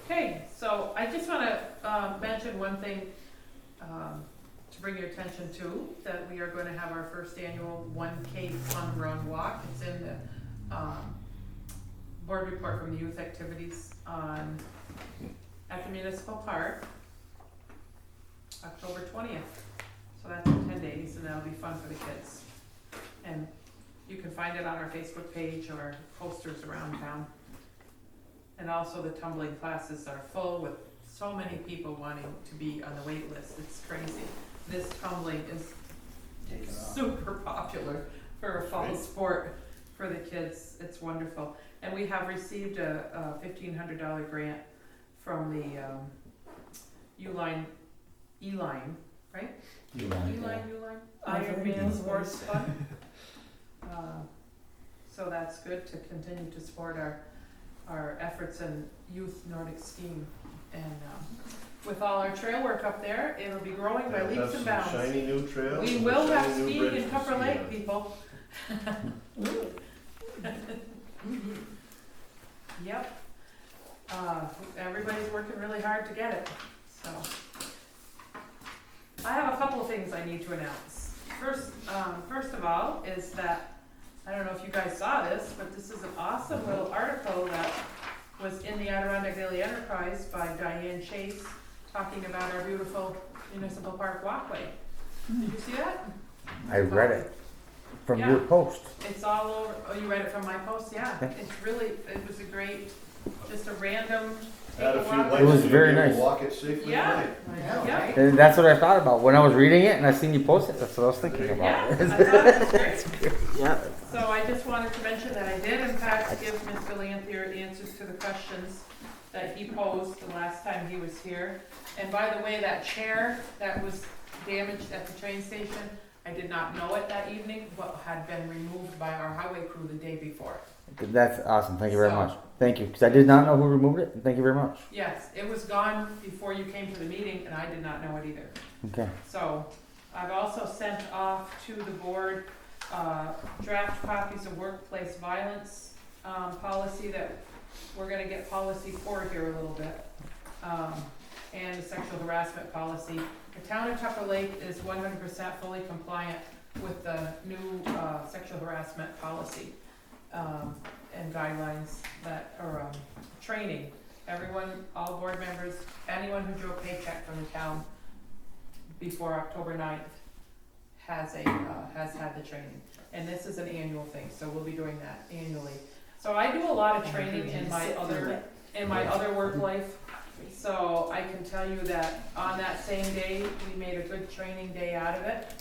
Okay, so I just wanna mention one thing to bring your attention to, that we are gonna have our first annual 1K fun run walk. It's in the board report from the youth activities at the municipal park, October 20th. So that's in 10 days, and that'll be fun for the kids. And you can find it on our Facebook page or posters around town. And also the tumbling classes are full with so many people wanting to be on the wait list. It's crazy. This tumbling is Taken off. super popular for a fall sport for the kids. It's wonderful. And we have received a $1,500 grant from the Uline, right? Uline, Iron Man Sports Fund. So that's good to continue to support our efforts in youth Nordic skiing. And with all our trail work up there, it'll be growing by leaps and bounds. Shiny new trails. We and will have shiny new skiing bridges in to Tupper ski Lake, on. people. Yep. Everybody's working really hard to get it, so. I have a couple of things I need to announce. First of all, is that, I don't know if you guys saw this, but this is an awesome little article that was in the Adirondack Daily Enterprise by Diane Chase, talking about our beautiful municipal park walkway. Did you see that? I read it from Yeah. your post. It's all over, oh, you read it from my post? Yeah, it's really, it was a great, just a random take Add a a few walk. lights It was so you'll very be able to nice. walk it safely Yeah. at night. Yeah, And that's what I thought about when I was reading it and I seen you post it. That's what I was thinking yeah, about. I thought it was great. Yeah. So I just wanted to mention that I did in fact give Mr. Lanthier answers to the questions that he posed the last time he was here. And by the way, that chair that was damaged at the train station, I did not know it that evening, but had been removed by our highway crew the day before. That's awesome. Thank you very So- much. Thank you. Because I did not know who removed it. Thank you very much. Yes, it was gone before you came to the meeting and I did not know it either. Okay. So I've also sent off to the board draft copies of workplace violence policy that we're gonna get policy 4 here a little bit. And the sexual harassment policy. The town of Tupper Lake is 100% fully compliant with the new sexual harassment policy and guidelines that are training. Everyone, all board members, anyone who drew a paycheck from the town before October 9th has had the training. And this is an annual thing, so we'll be doing that annually. So I do a lot of training in my other work life. So I can tell you that on that same day, we made a good training day out of it.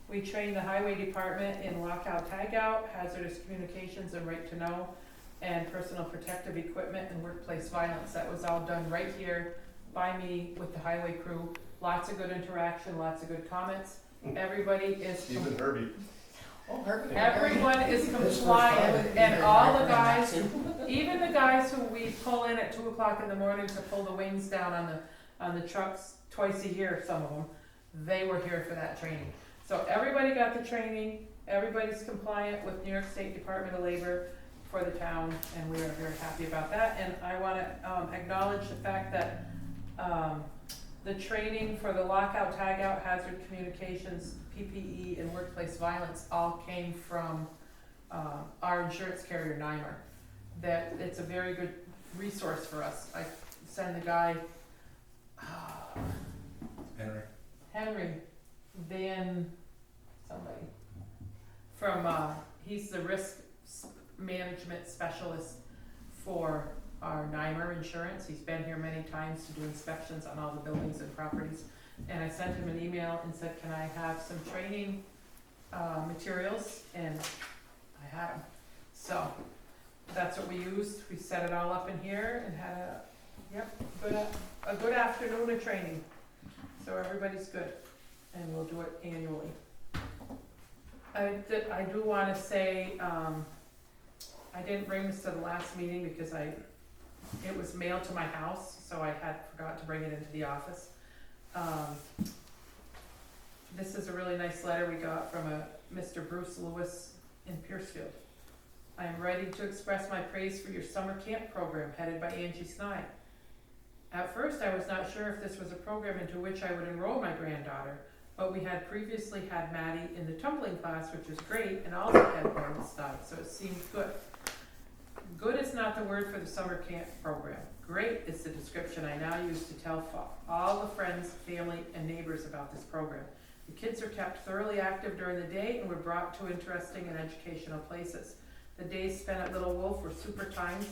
We trained the highway department in lockout, tagout, hazardous communications and right to know, and personal protective equipment and workplace violence. That was all done right here by me with the highway crew. Lots of good interaction, lots of good comments. Everybody is. Even Herbie. Everyone is compliant, and all the guys, even the guys who we pull in at 2 o'clock in the morning to pull the wings down on the trucks twice a year, some of them, they were here for that training. So everybody got the training, everybody's compliant with New York State Department of Labor for the town, and we are very happy about that. And I wanna acknowledge the fact that the training for the lockout, tagout, hazard communications, PPE, and workplace violence all came from our insurance carrier, NYMER. That it's a very good resource for us. I send the guy, Henry Van somebody, from, he's the risk management specialist for our NYMER insurance. He's been here many times to do inspections on all the buildings and properties. And I sent him an email and said, can I have some training materials? And I had them. So that's what we used. We set it all up in here and had a good afternoon of training. So everybody's good, and we'll do it annually. I do want to say, I didn't bring this to the last meeting because it was mailed to my house, so I had forgot to bring it into the office. This is a really nice letter we got from a Mr. Bruce Lewis in Piercefield. I am ready to express my praise for your summer camp program headed by Angie Snide. At first, I was not sure if this was a program into which I would enroll my granddaughter, but we had previously had Maddie in the tumbling class, which was great, and also had Gordon Snide, so it seemed good. Good is not the word for the summer camp program. Great is the description I now use to tell all the friends, family, and neighbors about this program. The kids are kept thoroughly active during the day and were brought to interesting and educational places. The days spent at Little Wolf were super times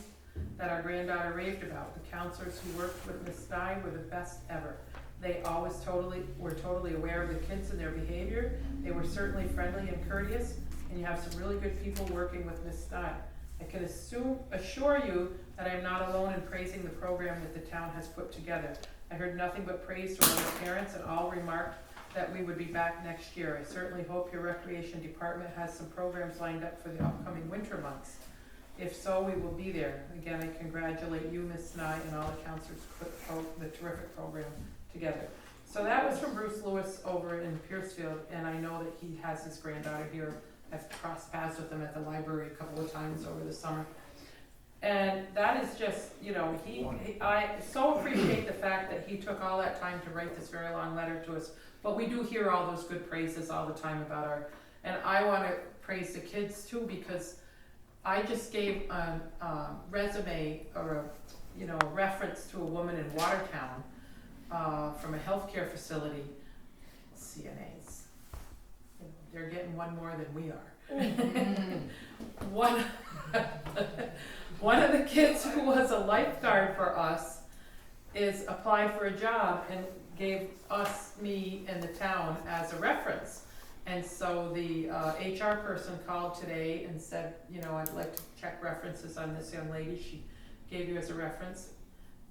that our granddaughter raved about. The counselors who worked with Miss Stein were the best ever. They always were totally aware of the kids and their behavior. They were certainly friendly and courteous, and you have some really good people working with Miss Stein. I can assure you that I am not alone in praising the program that the town has put together. I heard nothing but praise from other parents, and all remarked that we would be back next year. I certainly hope your recreation department has some programs lined up for the upcoming winter months. If so, we will be there. Again, I congratulate you, Ms. Nye, and all the counselors who put the terrific program together. So that was from Bruce Lewis over in Piercefield, and I know that he has his granddaughter here. I've crossed paths with him at the library a couple of times over the summer. And that is just, you know, I so appreciate the fact that he took all that time to write this very long letter to us. But we do hear all those good praises all the time about and I want to praise the kids too, because I just gave a resume or a reference to a woman in Watertown from a healthcare facility, CNAs. They're getting one more than we are. One of the kids who was a lifeguard for us applied for a job and gave me, and the town as a reference. And so the HR person called today and said, I'd like to check references on this young lady. She gave you as a reference.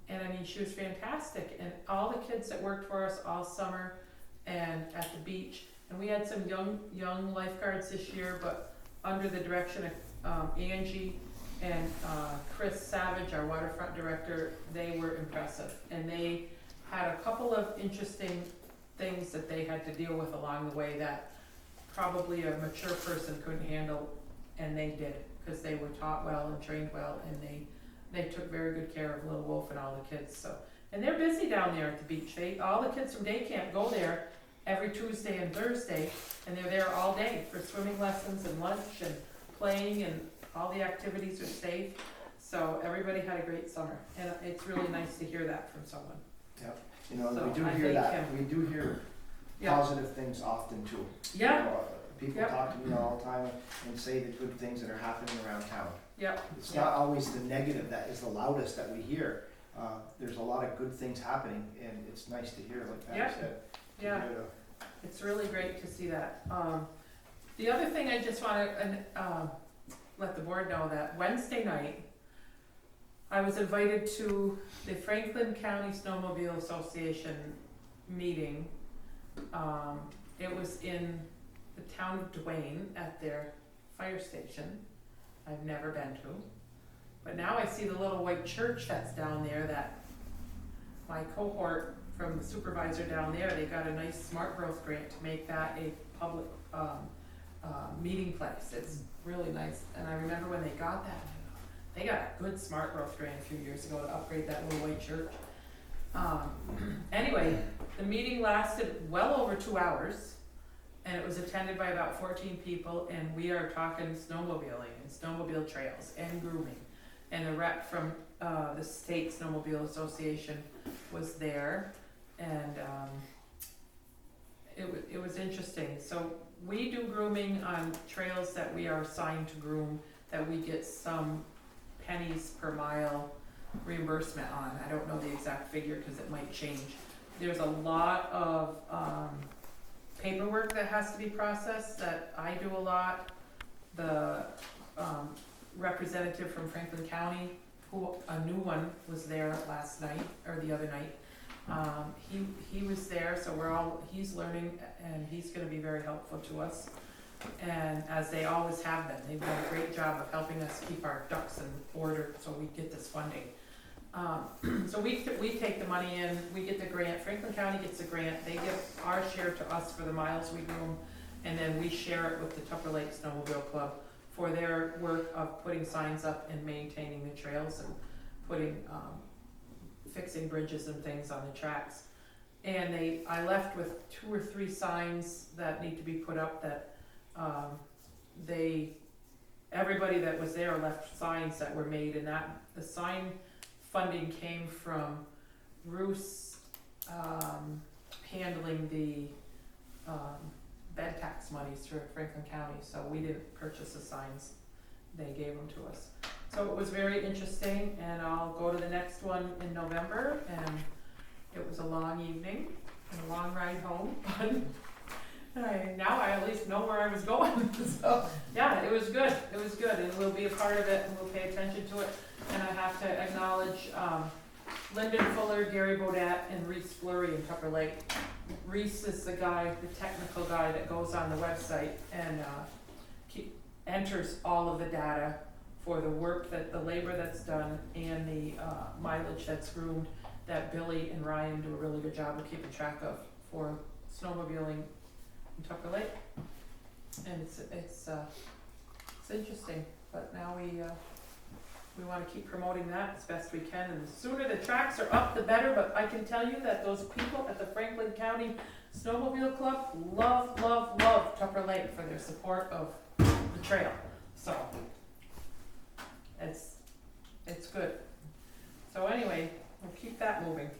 And I mean, she was fantastic. And all the kids that worked for us all summer and at the beach, and we had some young lifeguards this year, but under the direction of Angie and Chris Savage, our waterfront director, they were impressive. And they had a couple of interesting things that they had to deal with along the way that probably a mature person couldn't handle, and they did, because they were taught well and trained well, and they took very good care of Little Wolf and all the kids. So, and they're busy down there at the beach. All the kids from day camp go there every Tuesday and Thursday, and they're there all day for swimming lessons and lunch and playing, and all the activities are safe. So everybody had a great summer, and it's really nice to hear that from someone. Yep. So We do I hear thank that. him. We do hear Yeah. positive things often too. Yeah. People talk to me all the time and say the good things that are happening around town. Yep. It's not always the negative that is the loudest that we hear. There's a lot of good things happening, and it's nice to hear, like Pat said. Yeah. It's really great to see that. The other thing I just want to let the board know that Wednesday night, I was invited to the Franklin County Snowmobile Association meeting. It was in the town of Duane at their fire station. I've never been to. But now I see the little white church that's down there that my cohort from the supervisor down there, they got a nice smart growth grant to make that a public meeting place. It's really nice. And I remember when they got that, they got a good smart growth grant a few years ago to upgrade that little white church. Anyway, the meeting lasted well over 2 hours, and it was attended by about 14 people, and we are talking snowmobiling and snowmobile trails and grooming. And the rep from the State Snowmobile Association was there, and it was interesting. So we do grooming on trails that we are assigned to groom, that we get some pennies per mile reimbursement on. I don't know the exact figure because it might change. There's a lot of paperwork that has to be processed that I do a lot. The representative from Franklin County, a new one, was there last night or the other night. He was there, so he's learning, and he's going to be very helpful to us. And as they always have been, they've done a great job of helping us keep our ducks in order so we get this funding. So we take the money in, we get the grant, Franklin County gets the grant, they give our share to us for the miles we groom, and then we share it with the Tupper Lake Snowmobile Club for their work of putting signs up and maintaining the trails and fixing bridges and things on the tracks. And I left with 2 or 3 signs that need to be put up that everybody that was there left signs that were made, and that the sign funding came from Bruce handling the bed tax monies for Franklin County, so we didn't purchase the signs, they gave them to us. So it was very interesting, and I'll go to the next one in November, and It was a long evening and a long ride home, but now I at least know where I was going. So yeah, it was good. It was good, and we'll be a part of it, and we'll pay attention to it. And I have to acknowledge Lyndon Fuller, Gary Bodat, and Reese Fleury in Tupper Lake. Reese is the guy, the technical guy that goes on the website and enters all of the data for the work that the labor that's done and the mileage that's groomed, that Billy and Ryan do a really good job of keeping track of for snowmobiling in Tupper Lake. And it's interesting, but now we want to keep promoting that as best we can, and the sooner the tracks are up, the better. But I can tell you that those people at the Franklin County Snowmobile Club love Tupper Lake for their support of the trail. So it's good. So anyway, we'll keep that moving.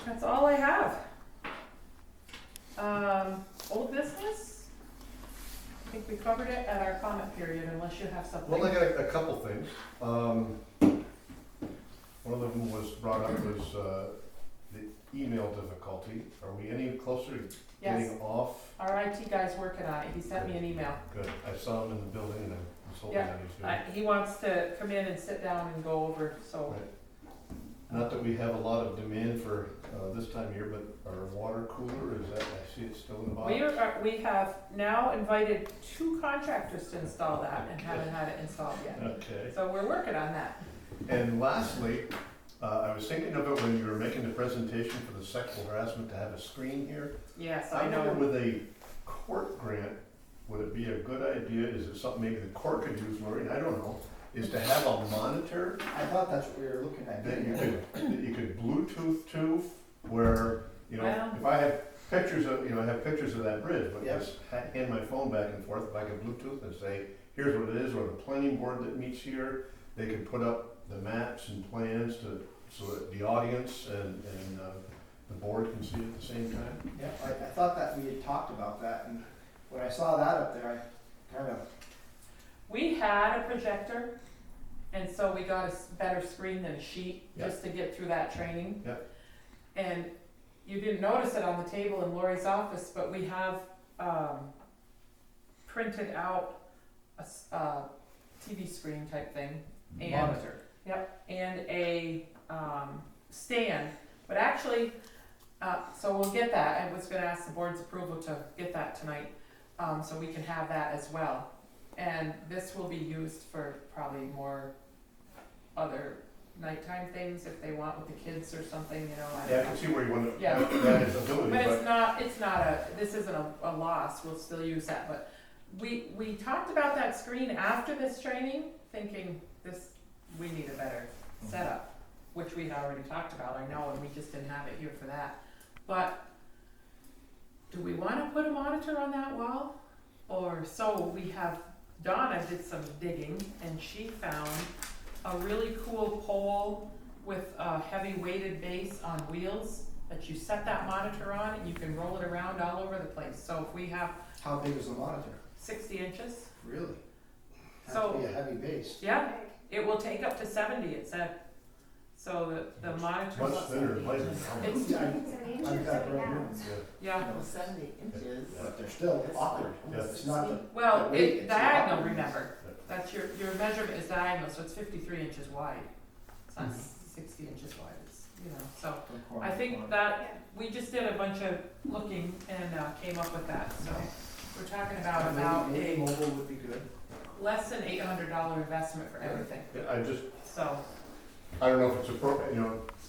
That's all I have. Old business? I think we covered it at our comment period, unless you have something. Well, I got a couple things. One of them was brought up was the email difficulty. Are we any closer to getting off? Our IT guy's working on it. He sent me an email. Good. I saw him in the building and I was hoping Yeah. that he's doing. He wants to come in and sit down and go over, so. Right. Not that we have a lot of demand for this time of year, but our water cooler, is that, I see it's still in the box? We have now invited 2 contractors to install that and haven't had it installed yet. Okay. So we're working on that. And lastly, I was thinking of it when you were making the presentation for the sexual harassment to have a screen here. Yes, I I wonder know. with a court grant, would it be a good idea, is it something maybe the court could use, Lori, I don't know, is to have a monitor I thought that's what we were looking at. that you could Bluetooth to, where, you know, Well- if I have pictures of, I have pictures of that bridge, but Yep. just hand my phone back and forth, if I could Bluetooth and say, here's what it is, or the planning board that meets here, they could put up the maps and plans so that the audience and the board can see it at the same time. Yeah, I thought that we had talked about that, and when I saw that up there, I kind of, We had a projector, and so we got a better screen than a sheet, Yep. just to get through that training. Yep. And you didn't notice it on the table in Lori's office, but we have printed out a TV screen type thing. And, monitor. Yep, and a stand, but actually, so we'll get that. I was gonna ask the board's approval to get that tonight, so we can have that as well. And this will be used for probably more other nighttime things if they want with the kids or something, I Yeah, I don't know. can see where you want to, Yeah. that is ability, But but it's not this isn't a loss, we'll still use that, but we talked about that screen after this training, thinking we need a better setup, which we had already talked about, I know, and we just didn't have it here for that. But do we wanna put a monitor on that wall? Or, so we have, Donna did some digging and she found a really cool pole with a heavy weighted base on wheels that you set that monitor on and you can roll it around all over the place. So if we have How big is the monitor? 60 inches, Really? Has So- to be a heavy base. yeah, it will take up to 70, it said. So the monitor. much thinner, lighter. It's, Yeah, I've got it right here. yeah, 70 inches. But they're still awkward. Yeah. It's not the, well, the weight, it's it's diagonal, awkward. remember. That's your measurement is diagonal, so it's 53 inches wide. It's not 60 inches wide, it's, so. From corner I to think corner. that, we just did a bunch of looking and came up with that, so. We're talking about Maybe a mobile would be good. less than $800 investment for everything, Yeah, so. I don't know if it's appropriate,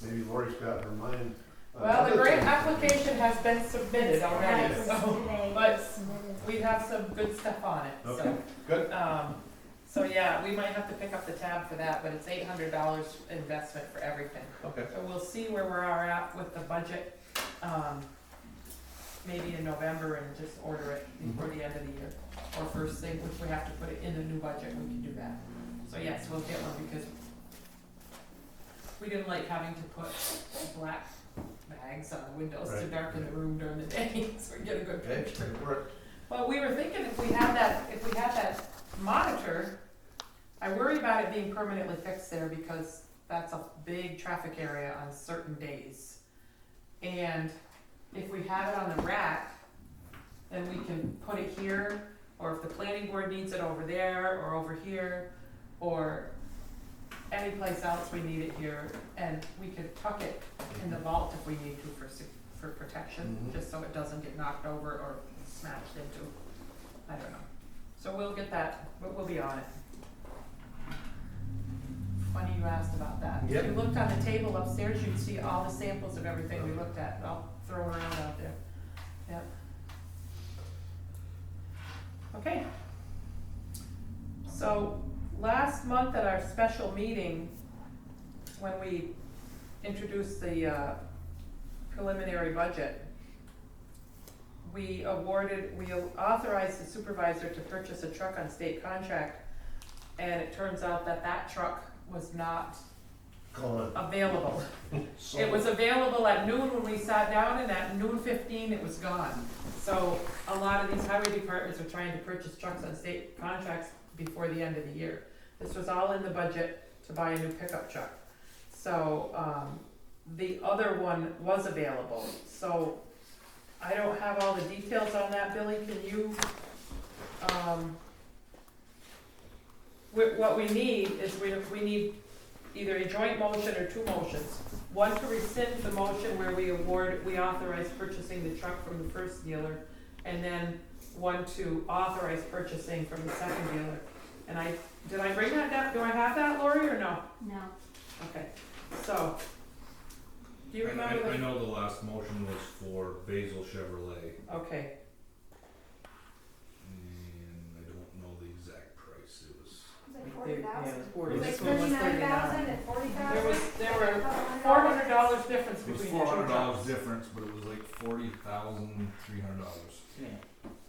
maybe Lori's got her mind. on Well, the other grant things. application has been submitted already, That so was today, but submitted. we have some good stuff on it, so. Okay, good. So yeah, we might have to pick up the tab for that, but it's $800 investment for everything. Okay. So we'll see where we are at with the budget, maybe in November and just order it before the end of the year. Or first thing, which we have to put it in the new budget, we can do that. So yes, we'll get one because we didn't like having to put black bags on the windows to Right. darken the room during the day, so we get a good Okay, picture. good work. Well, we were thinking if we had that monitor, I worry about it being permanently fixed there because that's a big traffic area on certain days. And if we have it on the rack, then we can put it here, or if the planning board needs it over there, or over here, or any place else we need it here, and we could tuck it in the vault if we need to for protection, just so it doesn't get knocked over or smashed into. I don't know. So we'll get that, we'll be on it. Funny you asked about that. Yep. If you looked on the table upstairs, you'd see all the samples of everything we looked at, all thrown around out there. Yep. Okay. So, last month at our special meeting, when we introduced the preliminary budget, we authorized the supervisor to purchase a truck on state contract, and it turns out that that truck was not available. It was available at noon when we sat down, and at noon 15 it was gone. So a lot of these highway departments are trying to purchase trucks on state contracts before the end of the year. This was all in the budget to buy a new pickup truck. So the other one was available. So I don't have all the details on that, Billy. Can you, what we need is we need either a joint motion or two motions. One to rescind the motion where we authorize purchasing the truck from the first dealer, and then one to authorize purchasing from the second dealer. And did I bring that down? Do I have that, Lori, or no? No. Okay, so, do you remember I know the last motion was for Basil Chevrolet, Okay, and I don't know the exact price. It was It was like 40,000. it was It was 40. like This one was 39,000 and 40,000. There were $400 difference it was between the two $400 trucks. difference, but it was like $40,300.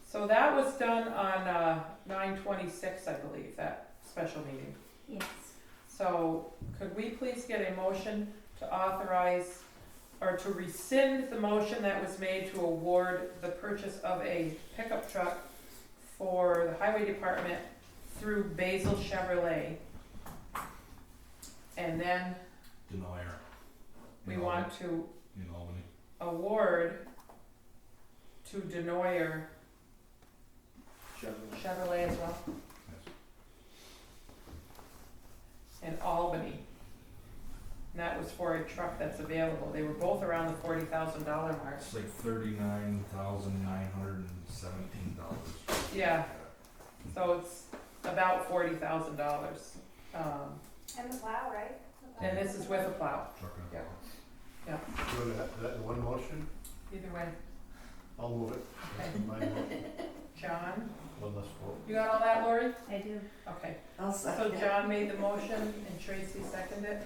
So that was done on 9/26, I believe, that special meeting. Yes. So could we please get a motion to authorize or to rescind the motion that was made to award the purchase of a pickup truck for the highway department through Basil Chevrolet? And then Denier. we want to in Albany. award to Denoyer Chevrolet as well, Yes. in Albany. And that was for a truck that's available. They were both around the $40,000 mark. It's like $39,917. Yeah, so it's about $40,000. And the plow, right? The plow. And this is with a plow, Truck and a Yeah. plow. So that in one motion, either way. I'll move it. Okay. That's my motion. John, One less vote. you got all that, Lori? I do. Okay, I'll so second. John made the motion and Tracy seconded it?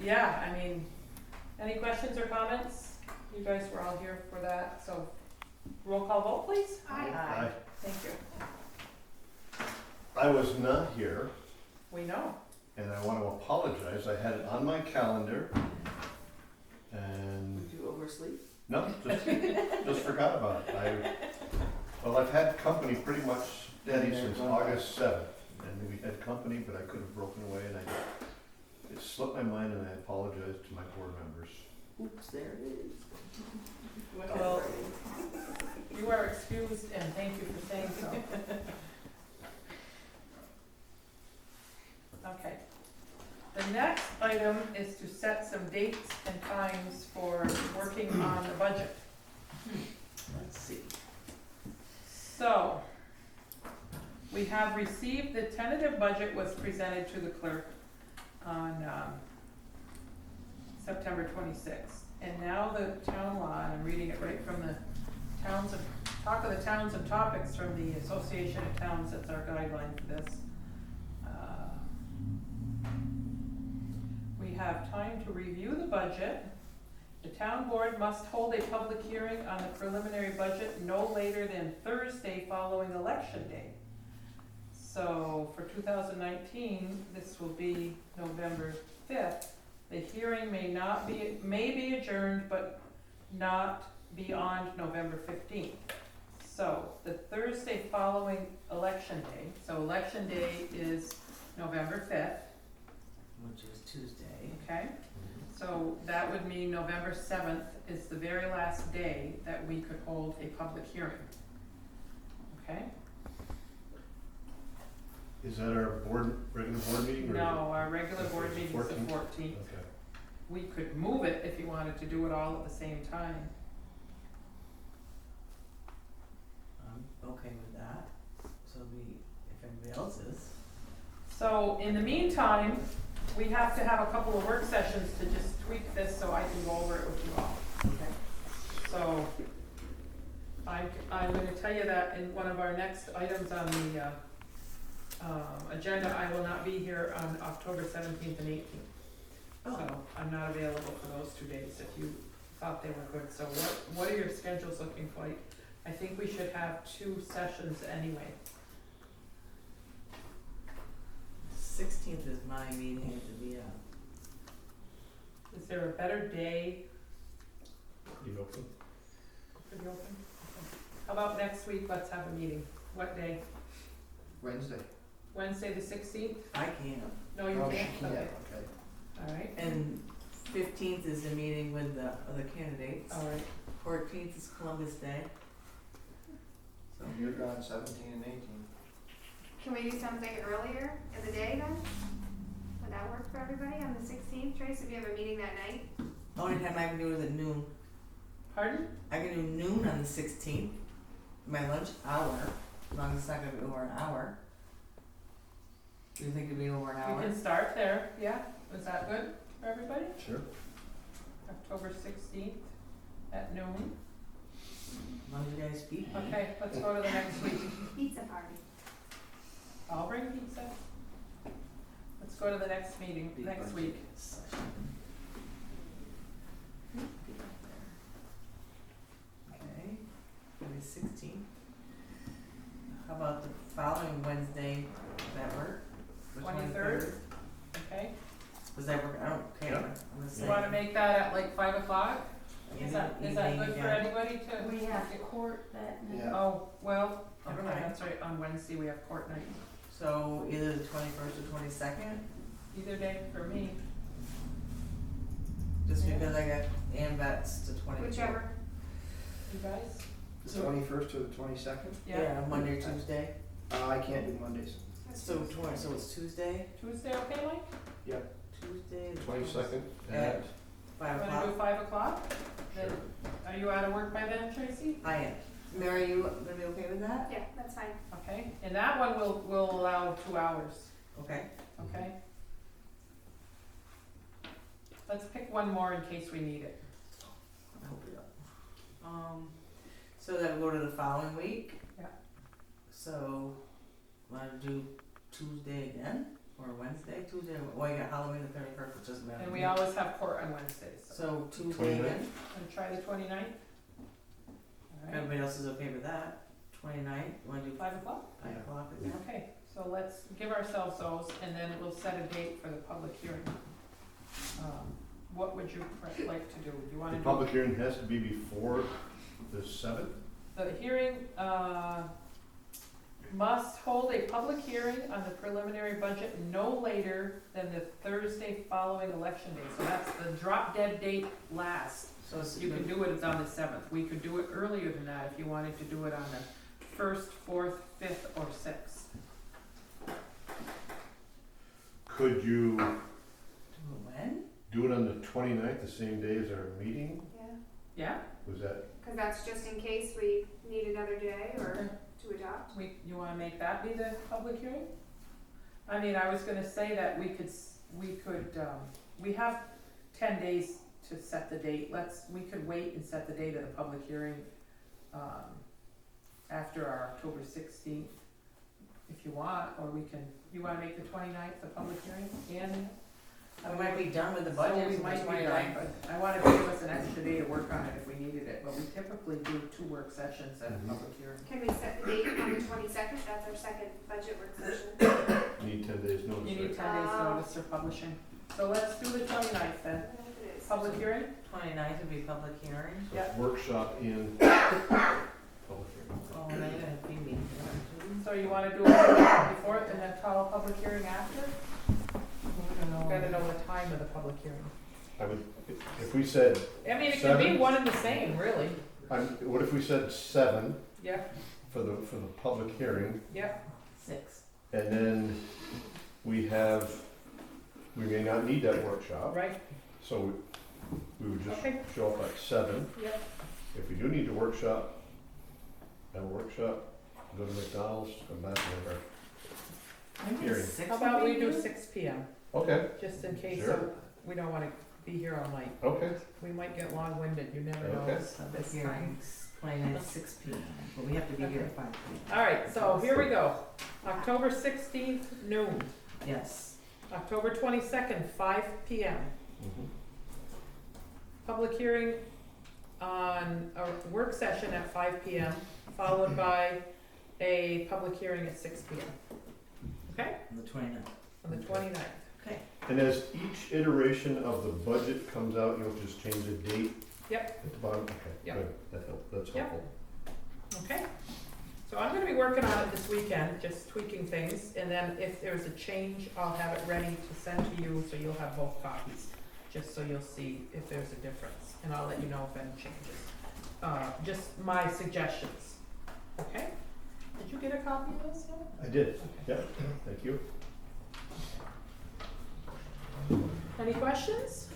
Yeah, I mean, any questions or comments? You guys were all here for that, so roll call vote, please? Aye. Thank you. I was not here, We know. and I want to apologize. I had it on my calendar, and Did you oversleep? no, just forgot about it. I've had company pretty much steady since August 7th, and we had company, but I could have broken away, and it slipped my mind, and I apologize to my board members. Oops, there it is. Well, you are excused, and thank you for saying so. Okay. The next item is to set some dates and times for working on the budget. Let's see. So, we have received, the tentative budget was presented to the clerk on September 26th. And now the town law, and I'm reading it right from the Talk of the Towns and Topics from the Association of Towns, that's our guideline for this. We have time to review the budget. The town board must hold a public hearing on the preliminary budget no later than Thursday following election day. So for 2019, this will be November 5th. The hearing may be adjourned, but not beyond November 15th. So the Thursday following election day, so election day is November 5th. which is Tuesday. Okay? So that would mean November 7th is the very last day that we could hold a public hearing. Okay? Is that our regular board meeting? Or No, our regular board meeting is the 14th? 14th. Okay. We could move it if you wanted to do it all at the same time. I'm okay with that. So if everybody else is. So in the meantime, we have to have a couple of work sessions to just tweak this so I can go over it with you all. Okay. So I'm gonna tell you that in one of our next items on the agenda, I will not be here on October 17th and 18th. So I'm not available for those 2 days if you thought they were good. So what are your schedules looking like? I think we should have 2 sessions anyway. 16th is my meeting at the VO. Is there a better day? You open? Pretty open? Okay. How about next week, let's have a meeting. What day? Wednesday. Wednesday the 16th? I can't. No, you Oh, she can't? can't, Okay. okay. All right, And 15th is the meeting with the other candidates. all right. 14th is Columbus Day. So you're gone 17 and 18. Can we do something earlier in the day then? Would that work for everybody on the 16th, Trace, if you have a meeting that night? Only time I can do is at noon. Pardon? I can do noon on the 16th, my lunch hour, as long as it's not gonna be over an hour. Do you think it'd be over an We hour? can start there, yeah? Was that good for everybody? Sure. October 16th at noon. As long as you guys speak. Okay, let's go to the next week. Pizza party. I'll bring pizza. Let's go to the next meeting, next week. Okay, maybe 16th. How about the following Wednesday, does that work? The 23rd? Okay, Does that work? I don't care. Yeah. I'm gonna say. you wanna make that at like 5 o'clock? Is that evening good for again. anybody to? We have court that night. Yeah. Oh, well, never mind, Okay. that's right, on Wednesday we have court night. So either the 21st or 22nd, Either day for me. just Yeah. because I got AMVETS to 24th. Whichever. You guys? The 21st to the 22nd? Yeah, Monday or Tuesday. I can't do Mondays. So it's Tuesday, Tuesday, okay, Mike? Tuesday. the 22nd At at 5 Wanna do o'clock. 5 o'clock? Then, are you out of work by then, Tracy? I am. Mary, you gonna be okay with that? Yeah, that's fine. Okay, and that one will allow 2 hours, Okay. okay? Let's pick one more in case we need it. I hope you don't. So then we'll go to the following week. Yeah. So, wanna do Tuesday again, or Wednesday, Tuesday, well, you got Halloween the 31st, which doesn't matter. And we always have court on Wednesdays, so. So Tuesday again, And try the 29th? if Alright, everybody else is okay with that, 29th, wanna do 5 o'clock? 5 o'clock again? Okay, so let's give ourselves those and then we'll set a date for the public hearing. What would you like to do? Do you wanna the do? public hearing has to be before the 7th? The hearing, must hold a public hearing on the preliminary budget no later than the Thursday following election day. So that's the drop dead date last. So it's, You can do it on the 7th. We could do it earlier than that if you wanted to do it on the 1st, 4th, 5th, or 6th. Could you do it when? do it on the 29th, the same day as our meeting? Yeah. Yeah? Was that, Cause that's just in case we need another day or to adopt. You wanna make that be the public hearing? I mean, I was gonna say that we could, we have 10 days to set the date. We could wait and set the date of the public hearing, after our October 16th, if you want, or you wanna make the 29th the public hearing, and We might be done with the so budget. we so might that's be why done, but I wanted to give us an extra day to work on it if we needed it, but we typically do 2 work sessions at a Mhm. public hearing. Can we set the date on the 22nd? That's our second budget work session. need 10 days notice? You need right? 10 days notice for publishing. So let's do the 29th then. It is. Public hearing? 29th would be public hearing. So it's Yeah. workshop in public hearing. Oh, and then you're gonna be meeting. So you wanna do it before and then call a public hearing after? We're gonna Gotta know the time of the public hearing. I would, if we said, I mean, it could be 7? one and the same, really. what if we said 7 Yep, for the public hearing, yep, 6. and then we may not need that workshop, right, so we would just Okay. show up at 7. yep. If we do need to workshop, have a workshop, go to McDonald's, come back and have our hearing. How about we do 6 PM, Okay, just in case Sure. we don't wanna be here all night. okay. We might get long-winded, you never know Okay. this time. Hearings planned at 6 p.m., but we have to be here at 5 p.m. All right, so here we go. October 16th, noon. Yes. October 22nd, 5 PM. Mhm. Public hearing on a work session at 5 PM, followed by a public hearing at 6 PM. Okay, On the 29th. on the 29th. Okay. And as each iteration of the budget comes out, you'll just change the date? Yep. At the bottom, okay, Yep. good, that's Yep. helpful. Okay, so I'm gonna be working on it this weekend, just tweaking things, and then if there's a change, I'll have it ready to send to you, so you'll have both copies, just so you'll see if there's a difference, and I'll let you know if any changes. Just my suggestions, okay? Did you get a copy of this yet? I did, Okay. yeah, thank you. Any questions?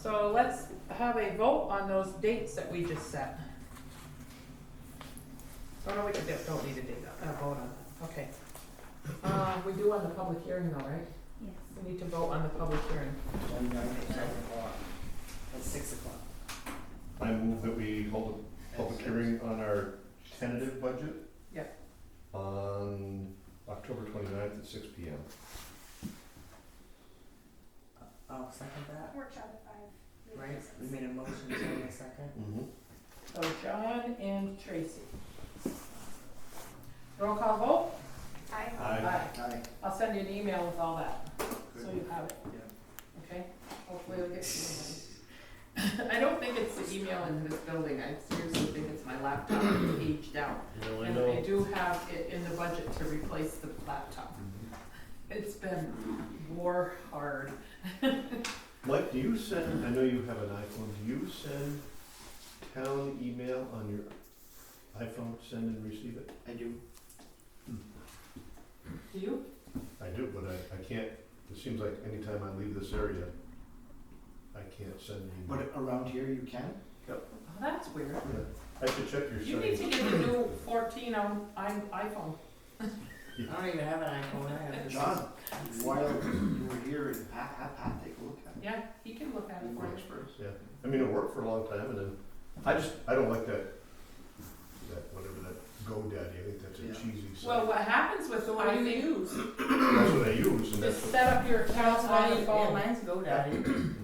So let's have a vote on those dates that we just set. Oh, no, we don't need a date, vote on that, okay. We do on the public hearing though, right? Yes. We need to vote on the public hearing. 29th at 7 o'clock. At 6 o'clock. I move that we hold a public hearing on our tentative budget. Yep. On October 29th at 6 PM. I'll second that. Workshop at 5. Right, we made a motion, so a second. Mm-hmm. So John and Tracy. Roll call vote? Aye. Aye. I'll send you an email with all that, so you have it. Yeah. Okay? Hopefully it'll get to you. I don't think it's the email in this building, I seriously think it's my laptop that's aged out. Really And know. I do have it in the budget to replace the laptop. It's been war hard. Mike, do you send, I know you have an iPhone, do you send town email on your iPhone, send and receive it? I do. Do you? I do, but I can't, it seems like anytime I leave this area, I can't send an email. But around here you can? Oh, that's weird. Yeah. I should check your You need settings. to get the new 14 on iPhone. I don't even have an iPhone, I have this. John, while you were here, and have Pat take a look at it. Yeah, he can look at it for you. Works first. Yeah, I mean, it worked for a long time and then, I don't like that whatever that GoDaddy, I think that's a Yeah. cheesy site. Well, what happens with, So what do you use? That's what I use and that's just what. set up your account on your Yeah, phone. mine's GoDaddy. Mhm.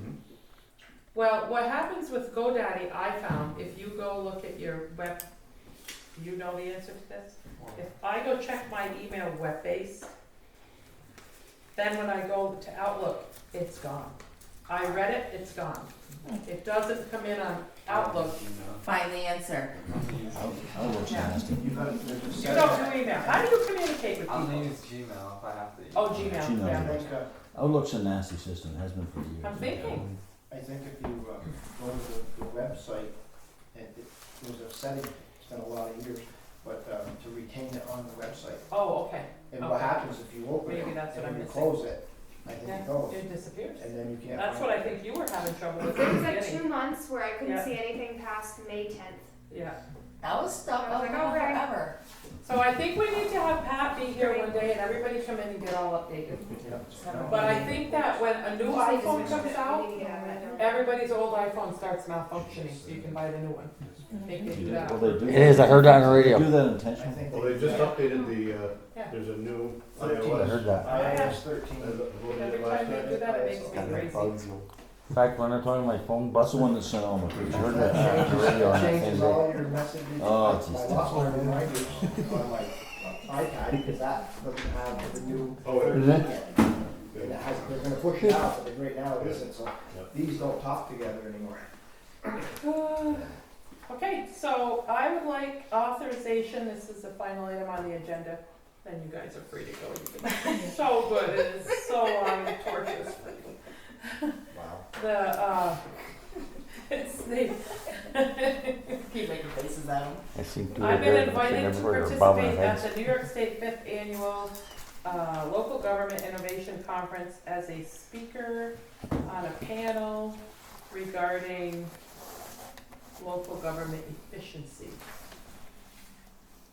Well, what happens with GoDaddy, I found, if you go look at your web, do you know the answer to this? If I go check my email web-based, then when I go to Outlook, it's gone. I read it, it's gone. It doesn't come in on Outlook. Find the answer. Outlook's nasty. You got it, there's a You setting. don't do email. How do you communicate with I'll people? use Gmail if I have to. Oh, Gmail, Gmail. yeah. It's got- Outlook's a nasty system, has been for years. I'm thinking. I think if you go to the website, and there's a setting, it's been a lot of years, but to retain it on the website. Oh, okay. And what Okay. happens if you open it Maybe that's what and I'm you missing. close it, I think Yeah, it goes, it disappears. and then you can't. That's find what it. I think you were having trouble with There in was the like beginning. 2 months where I couldn't Yeah. see anything past May 10th. Yeah. That was stuck I was on like, oh, right. forever. So I think we need to have Pat be here one day and everybody come in and get all updated. Yeah. But I think that when a new You just need to iPhone switch comes it. out, You need to get out of that. everybody's old iPhone starts malfunctioning, so you can buy the new one. I think they do that. Well, they do. It is, I heard that on the They radio. do that I intentionally. think Well, they just updated the, Yeah. there's a new 13. I heard that. iOS 13. I voted Every it last time they do night. that, it makes me crazy. In fact, when I told you my phone That's bus the one that sent all my I pictures. heard that on the radio on that same Changes day. all your messages. Oh, it's I just- lost my reminders on my iPad because that doesn't have the new. Oh, it Is it? And it has, they're gonna push it out, but right now it isn't, so Yep. these don't talk together anymore. Okay, so I would like authorization, this is the final item on the agenda, then you guys are free to go. It's so good, it is so long and torturous for you. Wow. It's the, Keep making faces at him. I seem to I've been have invited to never heard of above my participate at head. the New York State 5th Annual Local Government Innovation Conference as a speaker on a panel regarding local government efficiency.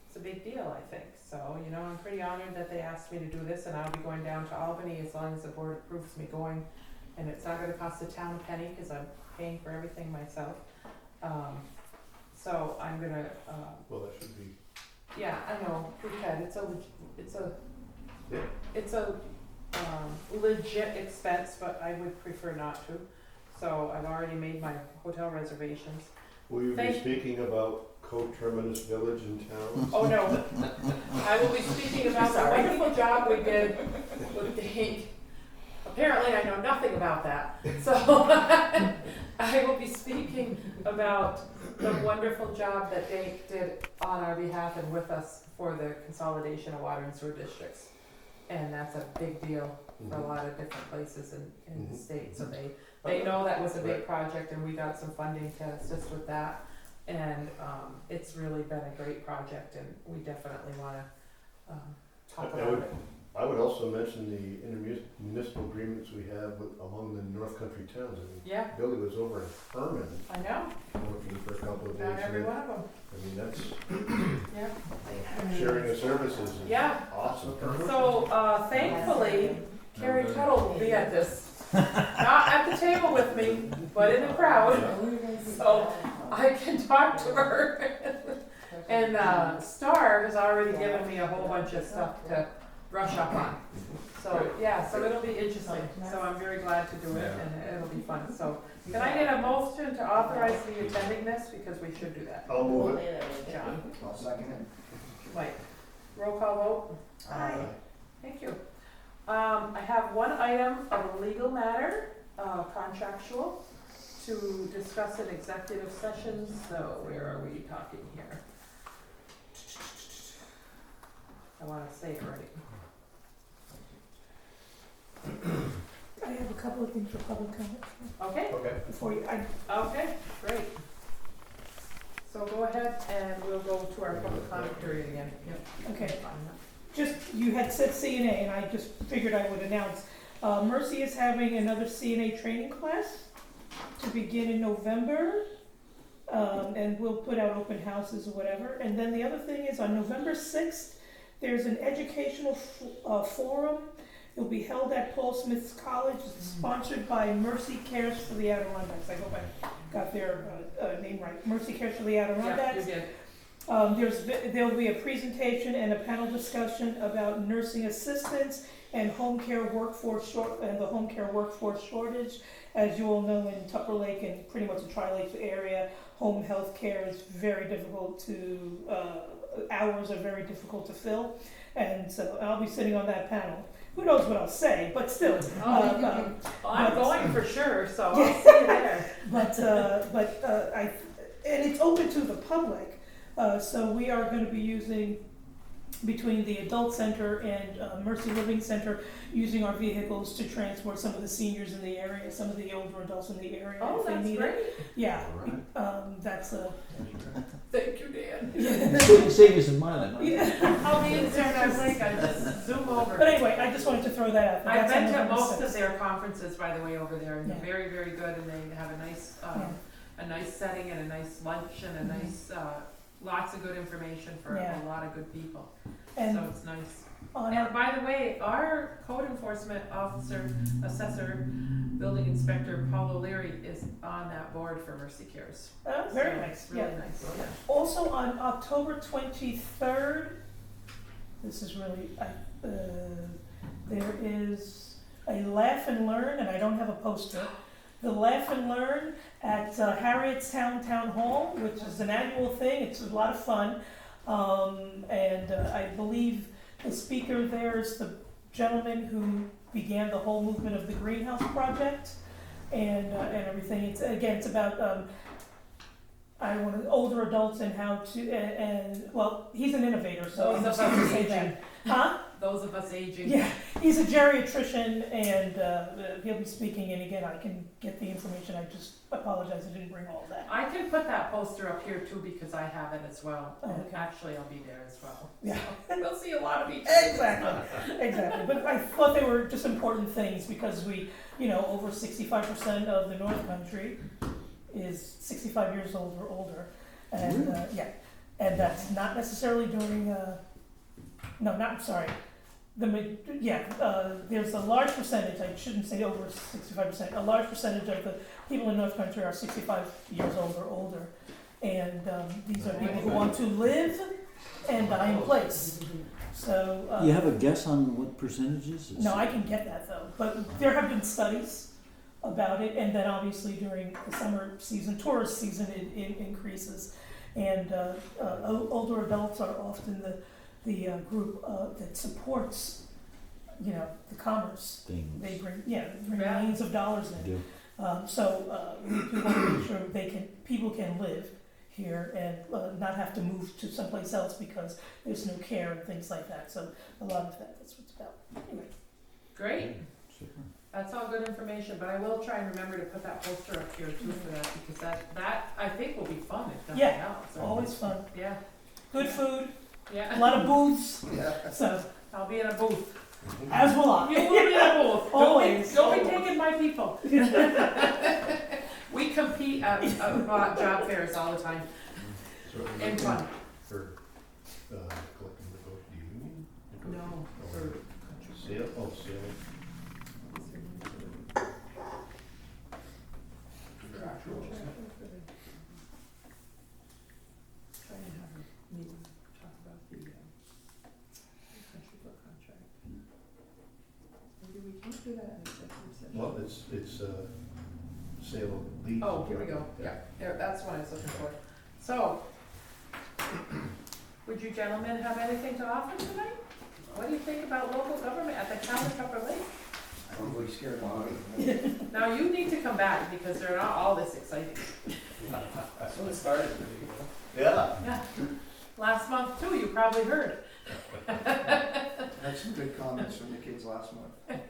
It's a big deal, I think. So, you know, I'm pretty honored that they asked me to do this, and I'll be going down to Albany as long as the board approves me going. And it's not gonna cost the town a penny, cause I'm paying for everything myself. So I'm gonna, Well, that should be, yeah, I know, we had, it's Yeah. legit expense, but I would prefer not to. So I've already made my hotel reservations. will you be Thank- speaking about co-terminus village in town? Oh, no, I will be speaking about the Sorry. wonderful job we did with the, apparently I know nothing about that. So I will be speaking about the wonderful job that they did on our behalf and with us for the consolidation of water and sewer districts. And that's a big deal for a lot of different places in the state. So they know that was a big project, and we got some funding to assist with that. And it's really been a great project, and we definitely wanna talk I about would- it. I would also mention the intermunicipal agreements we have with, among the North Country towns. I mean, Yeah, Billy was over in Herman I know, working for a couple of days. not every and one of them, I mean, that's, yeah. sharing of services is Yeah. awesome. So, thankfully, Carrie Tuttle will be at this, not at the table with me, but in the crowd, so I can talk to her. And, Star has already given me a whole bunch of stuff to brush up on. So, yeah, so it'll be interesting, so I'm very glad to do it, and it'll be fun, so. Can I get a motion to authorize me attending this, because we should do that? I'll move it. John, I'll second it. Mike, roll call vote? Aye. Thank you. I have one item of a legal matter, contractual, to discuss in executive sessions, so where are we talking here? I wanna say it right. I have a couple of things for public comment Okay, Okay. before you, okay, great. So go ahead and we'll go to our public comment period again. Yep. okay. Just, you had said CNA, and I just figured I would announce, Mercy is having another CNA training class to begin in November. And we'll put out open houses or whatever. And then the other thing is, on November 6th, there's an educational forum. It'll be held at Paul Smith's College. It's sponsored by Mercy Cares for the Adirondacks. I hope I got their name right. Mercy Cares for the Yeah, Adirondacks. you did. There'll be a presentation and a panel discussion about nursing assistants and home care workforce the home care workforce shortage. As you all know, in Tupper Lake and pretty much the Tri-Lakes area, home health care is very difficult to, hours are very difficult to fill. And so I'll be sitting on that panel. Who knows what I'll say, but still. Well, I'm going for sure, so I'll see you there. And it's open to the public. So we are going to be using, between the adult center and Mercy Living Center, using our vehicles to transport some of the seniors in the area, some of the older adults in the area. Oh, if they that's need great. it. Yeah, that's a. Thank you, Dan. Save you some mileage. Huh? Yeah. I'll be in Paradise Lake, I just zoom over. But anyway, I just wanted to throw that out. there. I've That's on been to November most 6th. of their conferences, by the way, over there, and they're Yeah. very, very good, and they have a nice setting and a nice lunch and a nice, lots of good information for Yeah. a lot of good people. And So it's nice. on And our, by the way, our code enforcement officer, assessor, building inspector, Paul O'Leary, is on that board for Mercy Cares. very So nice, it's really yeah. nice, yeah. Also on October 23rd, this is really, there is a Laugh and Learn, and I don't have a poster. The Laugh and Learn at Harrietstown Town Hall, which is an annual thing. It's a lot of fun. I believe the speaker there is the gentleman who began the whole movement of the Greenhouse Project and everything. It's about older adults and how to, well, he's an innovator, so I'm Those just of going to us say aging. that. Huh? Those of us aging. Yeah, he's a geriatrician, and he'll be speaking, and again, I can get the information, I just apologize I didn't bring all of that. I can put that poster up here too because I have it as well. Oh, And okay. actually, I'll be there as well. Yeah. We'll see a lot of each other. Exactly, but I thought they were just important things because we, over 65% of the North Country is 65 years old or older. And, and that's not necessarily during, there's a large percentage, I shouldn't say over 65%, a large percentage of the people in North Country are 65 years old or older. And these are people who want to live and die in place. So. You have a guess on what percentages? No, I can get that though, but there have been studies about it, and then obviously during the summer season, tourist season, it increases. And older adults are often the group that supports, the commerce. Things. They bring Yeah. millions of dollars in. Do. So we do want to make sure people can live here and not have to move to someplace else because there's no care and things like that. So a lot of that's what it's about. Anyway. Great. Super. That's all good information, but I will try and remember to put that poster up here too for that because that I think will be fun if nothing Yeah. else. Always fun. Yeah. Good food, a Yeah. lot of booths. Yeah. So, I'll be in a booth. as will I. You will be in a booth. Always. Don't be taking my people. We compete at job fairs all the time. So are we And looking fun. for, collecting the vote, do you mean? No, Or sale, sale. Trying to have a meeting, talk about the country book contract. Maybe we can do that in executive session. Well, it's sale of leads. Oh, here we go, yeah, there, that's what I was looking for. So, would you gentlemen have anything to offer tonight? What do you think about local government at the town of Tupper Lake? I'm really scared about it. Now, you need to come back because they're not all this exciting. That's when it started. Yeah. Yeah, last month too, you probably heard. I had some good comments from the kids last month.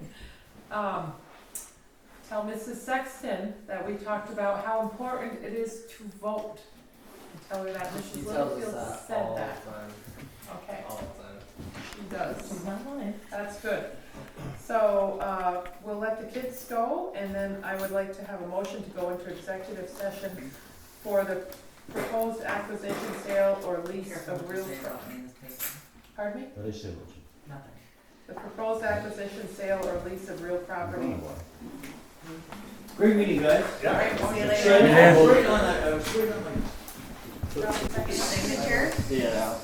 Tell Mrs. Sexton that we talked about how important it is to vote. And tell her that Mrs. Littlefield said that. Okay, All the time. she does. She's not lying. That's good. So, we'll let the kids go, and then I would like to have a motion to go into executive session for the proposed acquisition, sale, or lease of real property. Pardon me? What did I say, Richard? Nothing. The proposed acquisition, sale, or lease of real property. Great meeting, guys. All right, See you motion- later. I was working on that, I was working on my. Signature? Yeah.